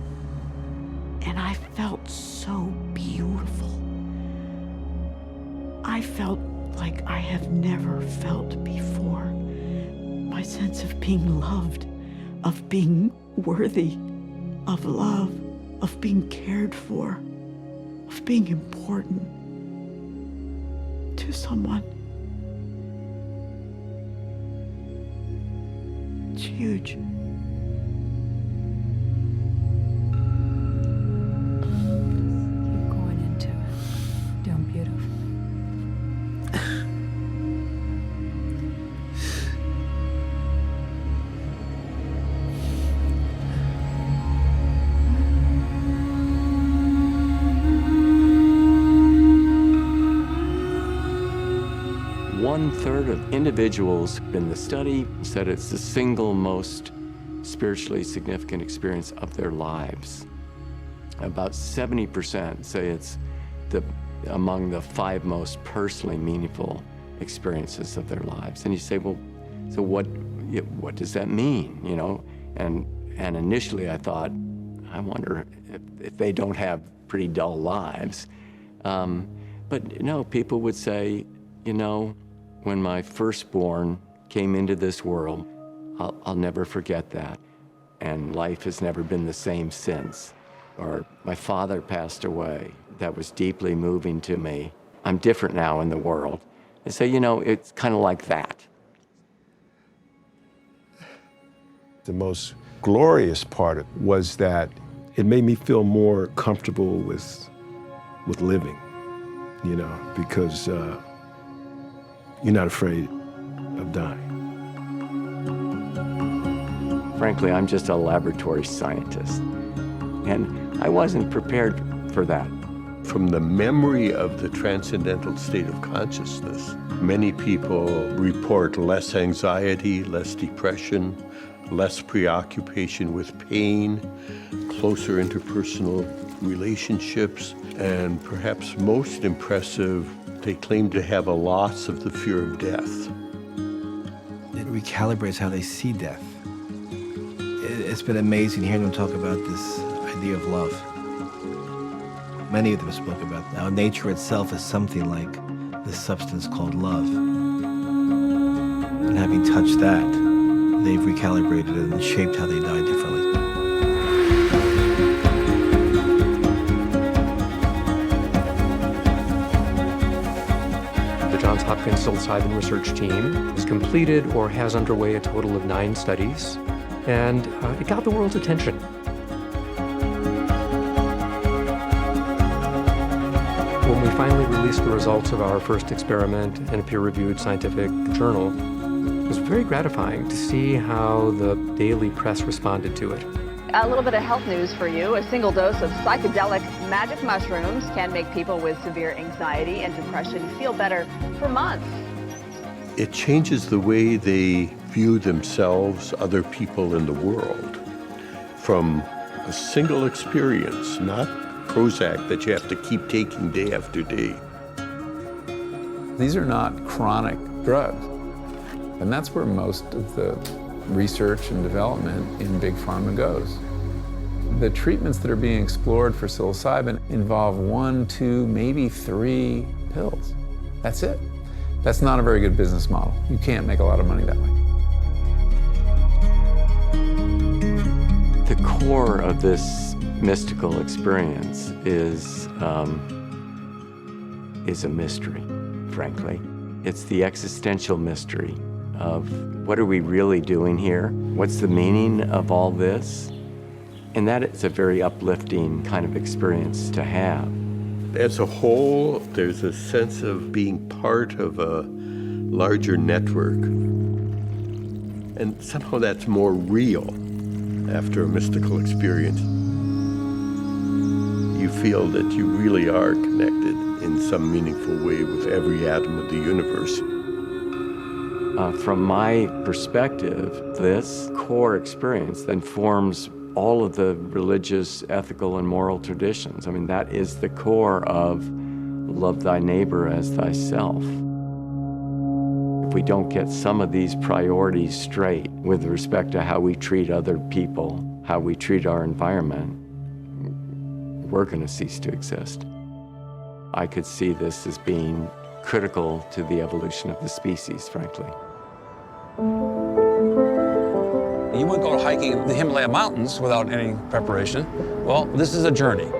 And I felt so beautiful. I felt like I have never felt before. My sense of being loved, of being worthy of love, of being cared for, of being important to someone. It's huge. Keep going into it. Doing beautiful. One-third of individuals in the study said it's the single most spiritually significant experience of their lives. About 70% say it's among the 5 most personally meaningful experiences of their lives. And you say, well, so what does that mean, you know? And initially I thought, I wonder if they don't have pretty dull lives. But no, people would say, you know, when my firstborn came into this world, I'll never forget that. and life has never been the same since. Or my father passed away. That was deeply moving to me. I'm different now in the world. And so, you know, it's kind of like that. The most glorious part was that it made me feel more comfortable with living, you know, because you're not afraid of dying. Frankly, I'm just a laboratory scientist, and I wasn't prepared for that. From the memory of the transcendental state of consciousness, many people report less anxiety, less depression, less preoccupation with pain, closer interpersonal relationships, and perhaps most impressive, they claim to have a loss of the fear of death. It recalibrates how they see death. It's been amazing hearing them talk about this idea of love. Many of them spoke about how nature itself is something like this substance called love. And having touched that, they've recalibrated it and shaped how they die differently. The Johns Hopkins psilocybin research team has completed or has underway a total of 9 studies, and it got the world's attention. When we finally released the results of our first experiment in a peer-reviewed scientific journal, it was very gratifying to see how the daily press responded to it. A little bit of health news for you. A single dose of psychedelic magic mushrooms can make people with severe anxiety and depression feel better for months. It changes the way they view themselves, other people in the world, from a single experience, not Prozac that you have to keep taking day after day. These are not chronic drugs. And that's where most of the research and development in big pharma goes. The treatments that are being explored for psilocybin involve 1, 2, maybe 3 pills. That's it. That's not a very good business model. You can't make a lot of money that way. The core of this mystical experience is a mystery, frankly. It's the existential mystery of what are we really doing here? What's the meaning of all this? And that is a very uplifting kind of experience to have. As a whole, there's a sense of being part of a larger network. And somehow that's more real after a mystical experience. You feel that you really are connected in some meaningful way with every atom of the universe. From my perspective, this core experience then forms all of the religious, ethical, and moral traditions. I mean, that is the core of love thy neighbor as thyself. If we don't get some of these priorities straight with respect to how we treat other people, how we treat our environment, we're going to cease to exist. I could see this as being critical to the evolution of the species, frankly. You wouldn't go hiking in the Himalaya mountains without any preparation. Well, this is a journey.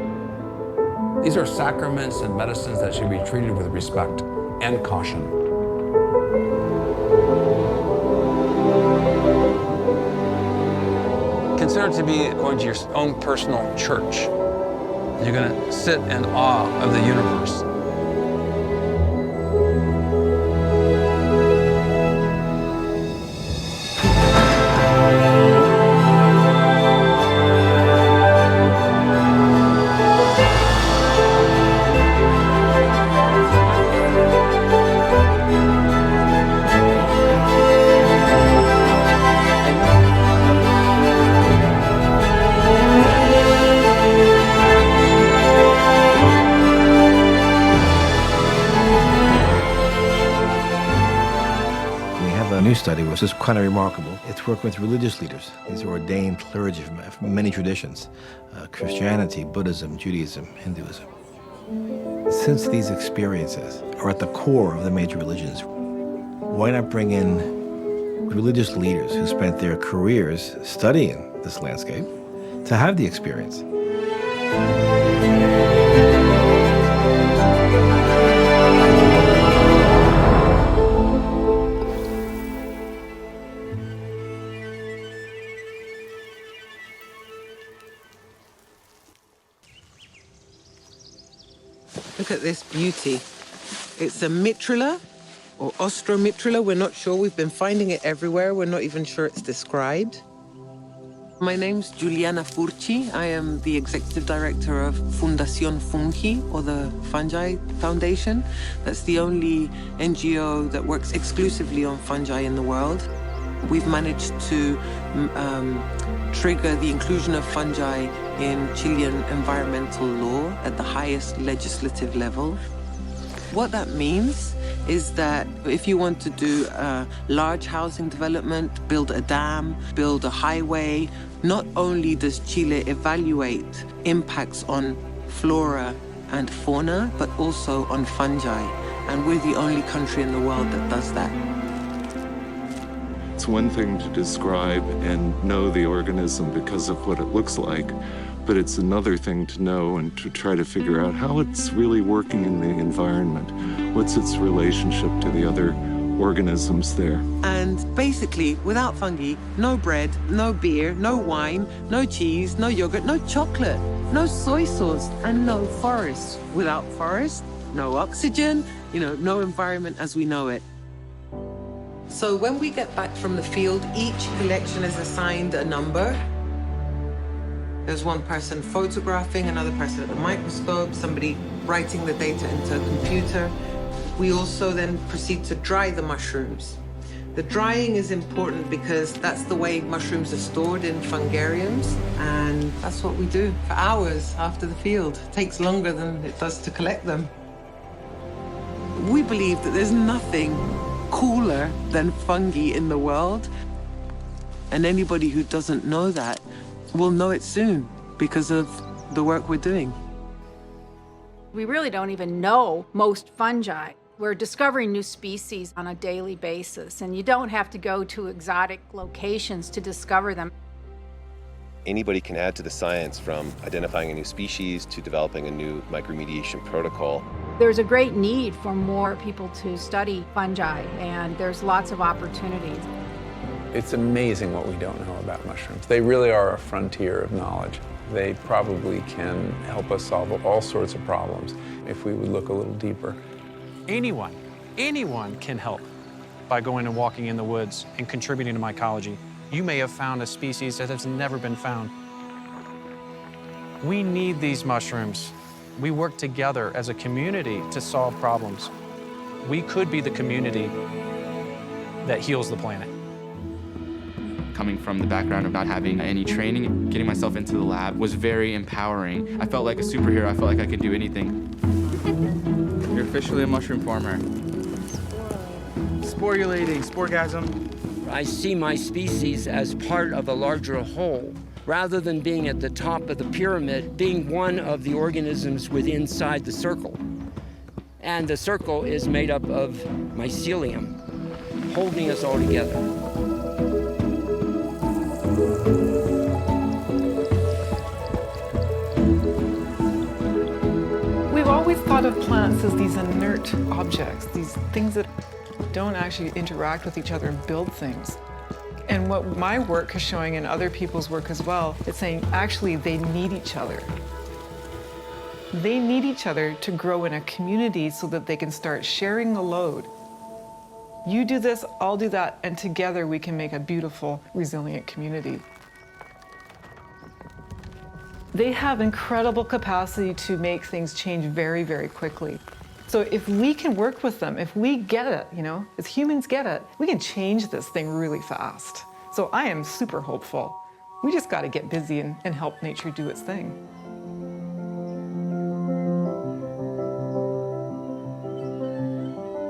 These are sacraments and medicines that should be treated with respect and caution. Consider it to be going to your own personal church. You're going to sit in awe of the universe. Study, which is kind of remarkable. It's working with religious leaders. These are ordained clergy from many traditions, Christianity, Buddhism, Judaism, Hinduism. Since these experiences are at the core of the major religions, why not bring in religious leaders who spent their careers studying this landscape to have the experience. Look at this beauty. It's a mitrula or ostromitrula. We're not sure. We've been finding it everywhere. We're not even sure it's described. My name's Juliana Furci. I am the executive director of Fundación Fungi, or the Fungi Foundation. That's the only NGO that works exclusively on fungi in the world. We've managed to trigger the inclusion of fungi in Chilean environmental law at the highest legislative level. What that means is that if you want to do a large housing development, build a dam, build a highway, not only does Chile evaluate impacts on flora and fauna, but also on fungi. And we're the only country in the world that does that. It's one thing to describe and know the organism because of what it looks like, but it's another thing to know and to try to figure out how it's really working in the environment. What's its relationship to the other organisms there? And basically, without fungi, no bread, no beer, no wine, no cheese, no yogurt, no chocolate, no soy sauce, and no forest. Without forest, no oxygen, no environment as we know it. So when we get back from the field, each collection is assigned a number. There's one person photographing, another person at the microscope, somebody writing the data into a computer. We also then proceed to dry the mushrooms. The drying is important because that's the way mushrooms are stored in fungariums, and that's what we do for hours after the field. It takes longer than it does to collect them. We believe that there's nothing cooler than fungi in the world, and anybody who doesn't know that will know it soon because of the work we're doing. We really don't even know most fungi. We're discovering new species on a daily basis, and you don't have to go to exotic locations to discover them. Anybody can add to the science, from identifying a new species to developing a new micromediation protocol. There's a great need for more people to study fungi, and there's lots of opportunities. It's amazing what we don't know about mushrooms. They really are a frontier of knowledge. They probably can help us solve all sorts of problems if we would look a little deeper. Anyone can help by going and walking in the woods and contributing to mycology. You may have found a species that has never been found. We need these mushrooms. We work together as a community to solve problems. We could be the community that heals the planet. Coming from the background of not having any training, getting myself into the lab was very empowering. I felt like a superhero. I felt like I could do anything. You're officially a mushroom farmer. Sporulating, sporgasm. I see my species as part of a larger whole, rather than being at the top of the pyramid, being one of the organisms within inside the circle. And the circle is made up of mycelium, holding us all together. We've always thought of plants as these inert objects, these things that don't actually interact with each other and build things. And what my work is showing, and other people's work as well, it's saying actually they need each other. They need each other to grow in a community so that they can start sharing the load. You do this, I'll do that, and together we can make a beautiful, resilient community. They have incredible capacity to make things change very, very quickly. So if we can work with them, if we get it, as humans get it, we can change this thing really fast. So I am super hopeful. We just got to get busy and help nature do its thing.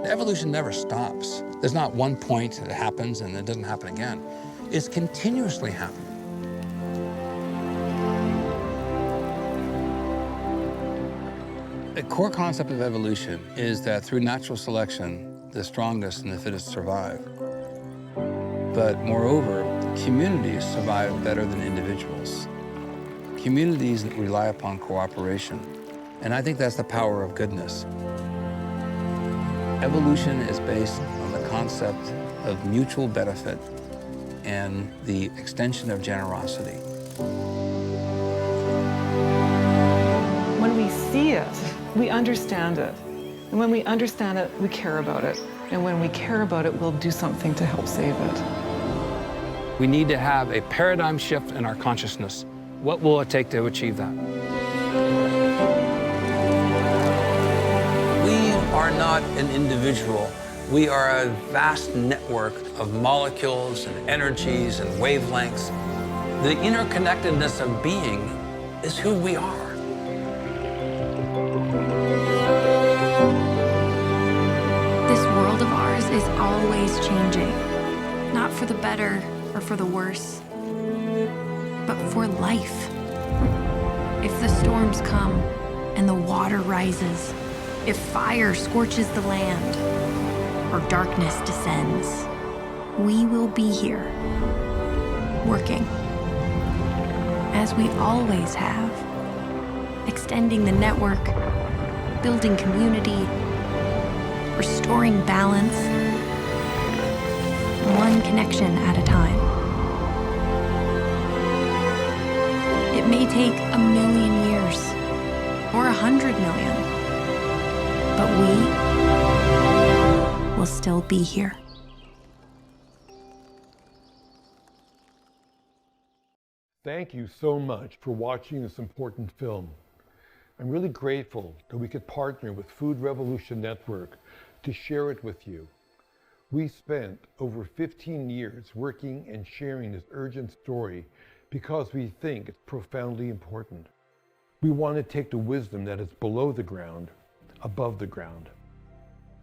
Evolution never stops. There's not one point that it happens and it doesn't happen again. It's continuously happening. The core concept of evolution is that through natural selection, the strongest and the fittest survive. But moreover, Communities survive better than individuals. Communities that rely upon cooperation. And I think that's the power of goodness. Evolution is based on the concept of mutual benefit and the extension of generosity. When we see it, we understand it. And when we understand it, we care about it. And when we care about it, we'll do something to help save it. We need to have a paradigm shift in our consciousness. What will it take to achieve that? We are not an individual. We are a vast network of molecules and energies and wavelengths. The interconnectedness of being is who we are. This world of ours is always changing, not for the better or for the worse, but for life. If the storms come and the water rises, if fire scorches the land or darkness descends, we will be here, working, as we always have, extending the network, building community, restoring balance, one connection at a time. It may take 1,000,000 years or 100 million, but we will still be here. Thank you so much for watching this important film. I'm really grateful that we could partner with Food Revolution Network to share it with you. We spent over 15 years working and sharing this urgent story because we think it's profoundly important. We want to take the wisdom that is below the ground, above the ground.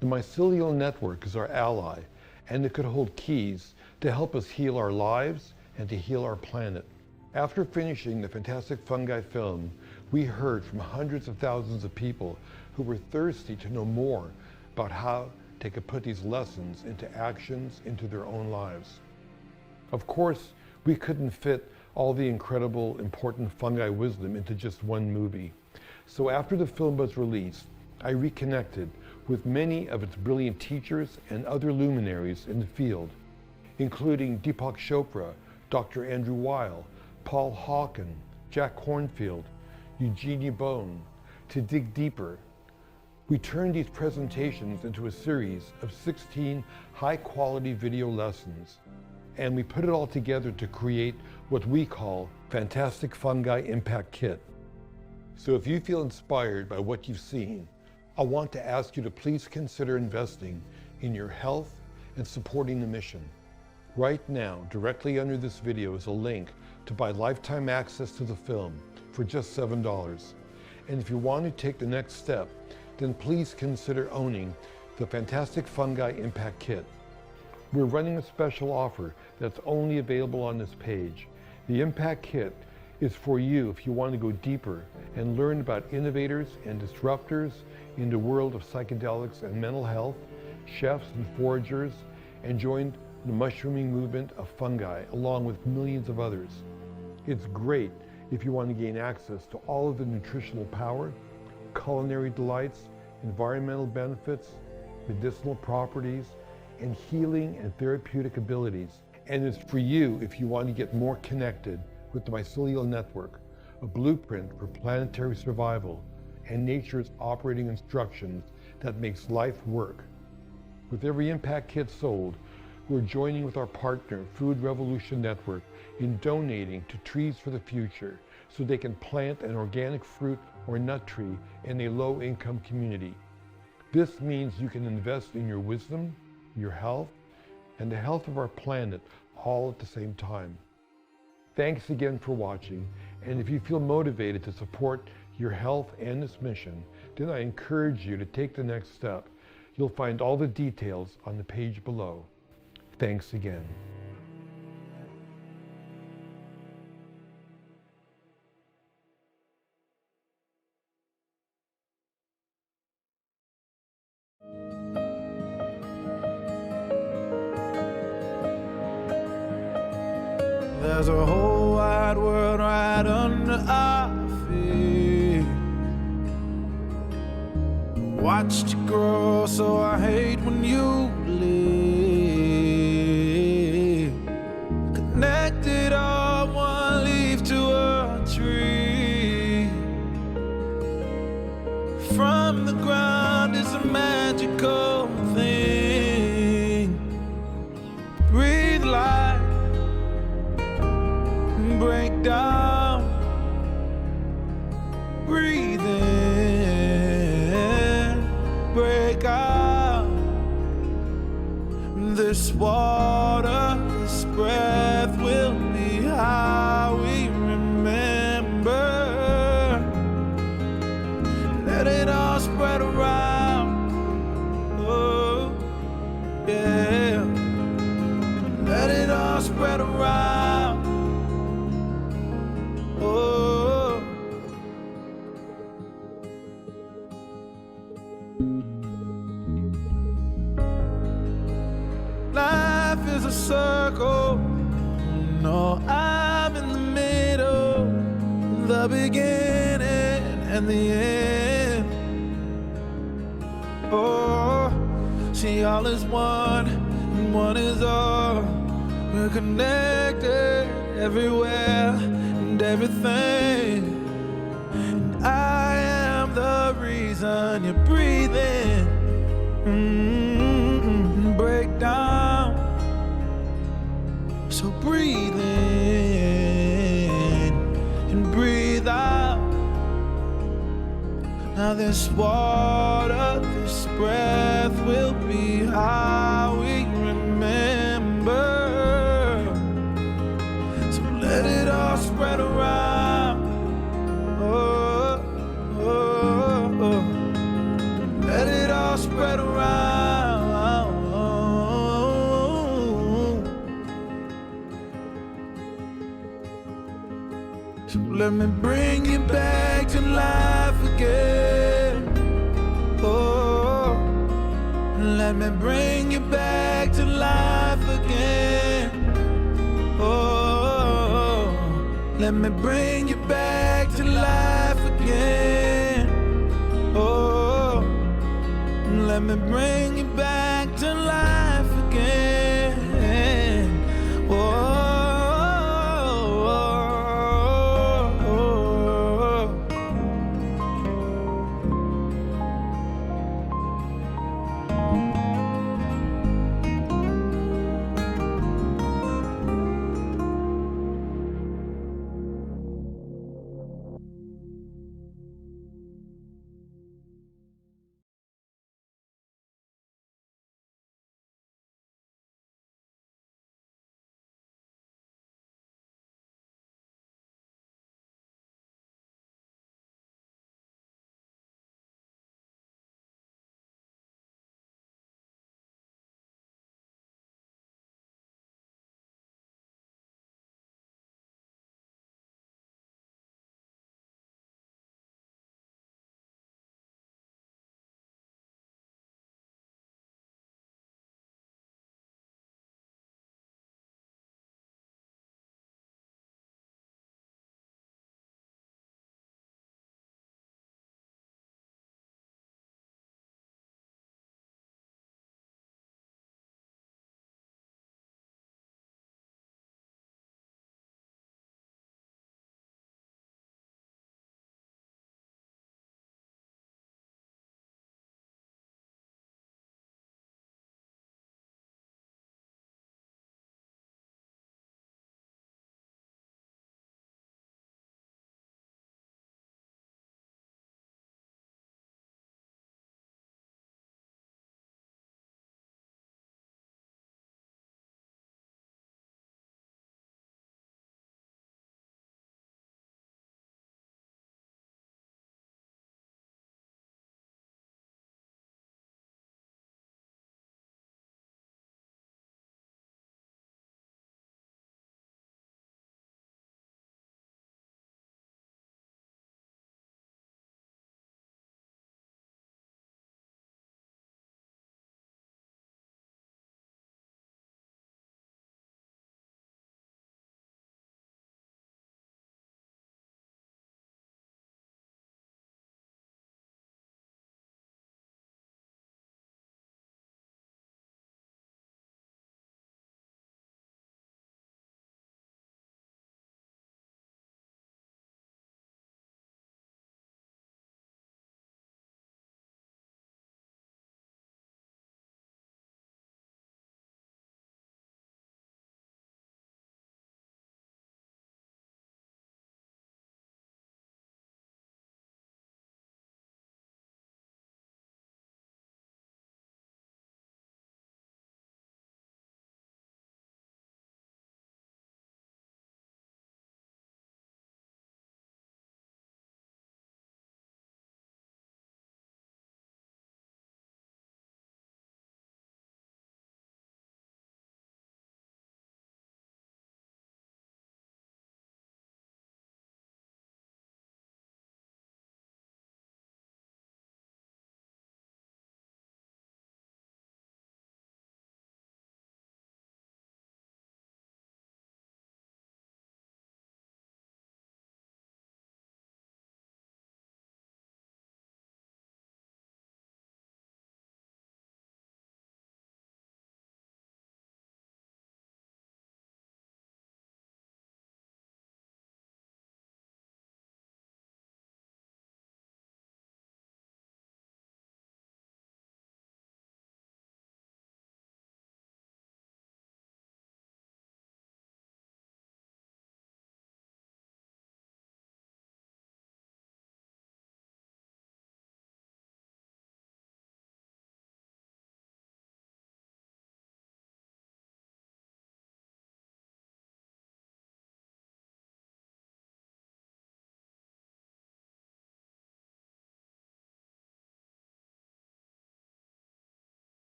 The mycelial network is our ally, and it could hold keys to help us heal our lives and to heal our planet. After finishing the Fantastic Fungi film, we heard from hundreds of thousands of people who were thirsty to know more about how they could put these lessons into actions into their own lives. Of course, we couldn't fit all the incredible, important fungi wisdom into just one movie. So after the film was released, I reconnected with many of its brilliant teachers and other luminaries in the field, including Deepak Chopra, Dr. Andrew Weil, Paul Hawken, Jack Kornfield, Eugenie Bone, to dig deeper. We turned these presentations into a series of 16 high-quality video lessons, and we put it all together to create what we call Fantastic Fungi Impact Kit. So if you feel inspired by what you've seen, I want to ask you to please consider investing in your health and supporting the mission. Right now, directly under this video is a link to buy lifetime access to the film for just $7. And if you want to take the next step, then please consider owning the Fantastic Fungi Impact Kit. We're running a special offer that's only available on this page. The Impact Kit is for you if you want to go deeper and learn about innovators and disruptors in the world of psychedelics and mental health, chefs and foragers, and join the mushrooming movement of fungi along with millions of others. It's great if you want to gain access to all of the nutritional power, culinary delights, environmental benefits, medicinal properties, and healing and therapeutic abilities. And it's for you if you want to get more connected with the mycelial network, a blueprint for planetary survival and nature's operating instructions that makes life work. With every Impact Kit sold, we're joining with our partner, Food Revolution Network, in donating to Trees for the Future so they can plant an organic fruit or nut tree in a low-income community. This means you can invest in your wisdom, your health, and the health of our planet all at the same time. Thanks again for watching, and if you feel motivated to support your health and this mission, then I encourage you to take the next step. You'll find all the details on the page below. Thanks again. There's a whole wide world right under our feet. Watched you grow, so I hate when you leave. Connected all one leaf to a tree. From the ground is a magical thing. Breathe life, break down, breathe in, break out. This water, this breath will be how we remember. Let it all spread around, oh, yeah. Let it all spread around, oh. Life is a circle, no, I'm in the middle, the beginning and the end. Oh, see, all is one, and one is all. We're connected everywhere and everything. And I am the reason you're breathing. Break down. So breathe in and breathe out. Now this water, this breath will be how we remember. So let it all spread around. Oh, oh, oh. Let it all spread around. So let me bring you back to life again. Oh, let me bring you back to life again. Oh, let me bring you back to life again. Oh, let me bring you back to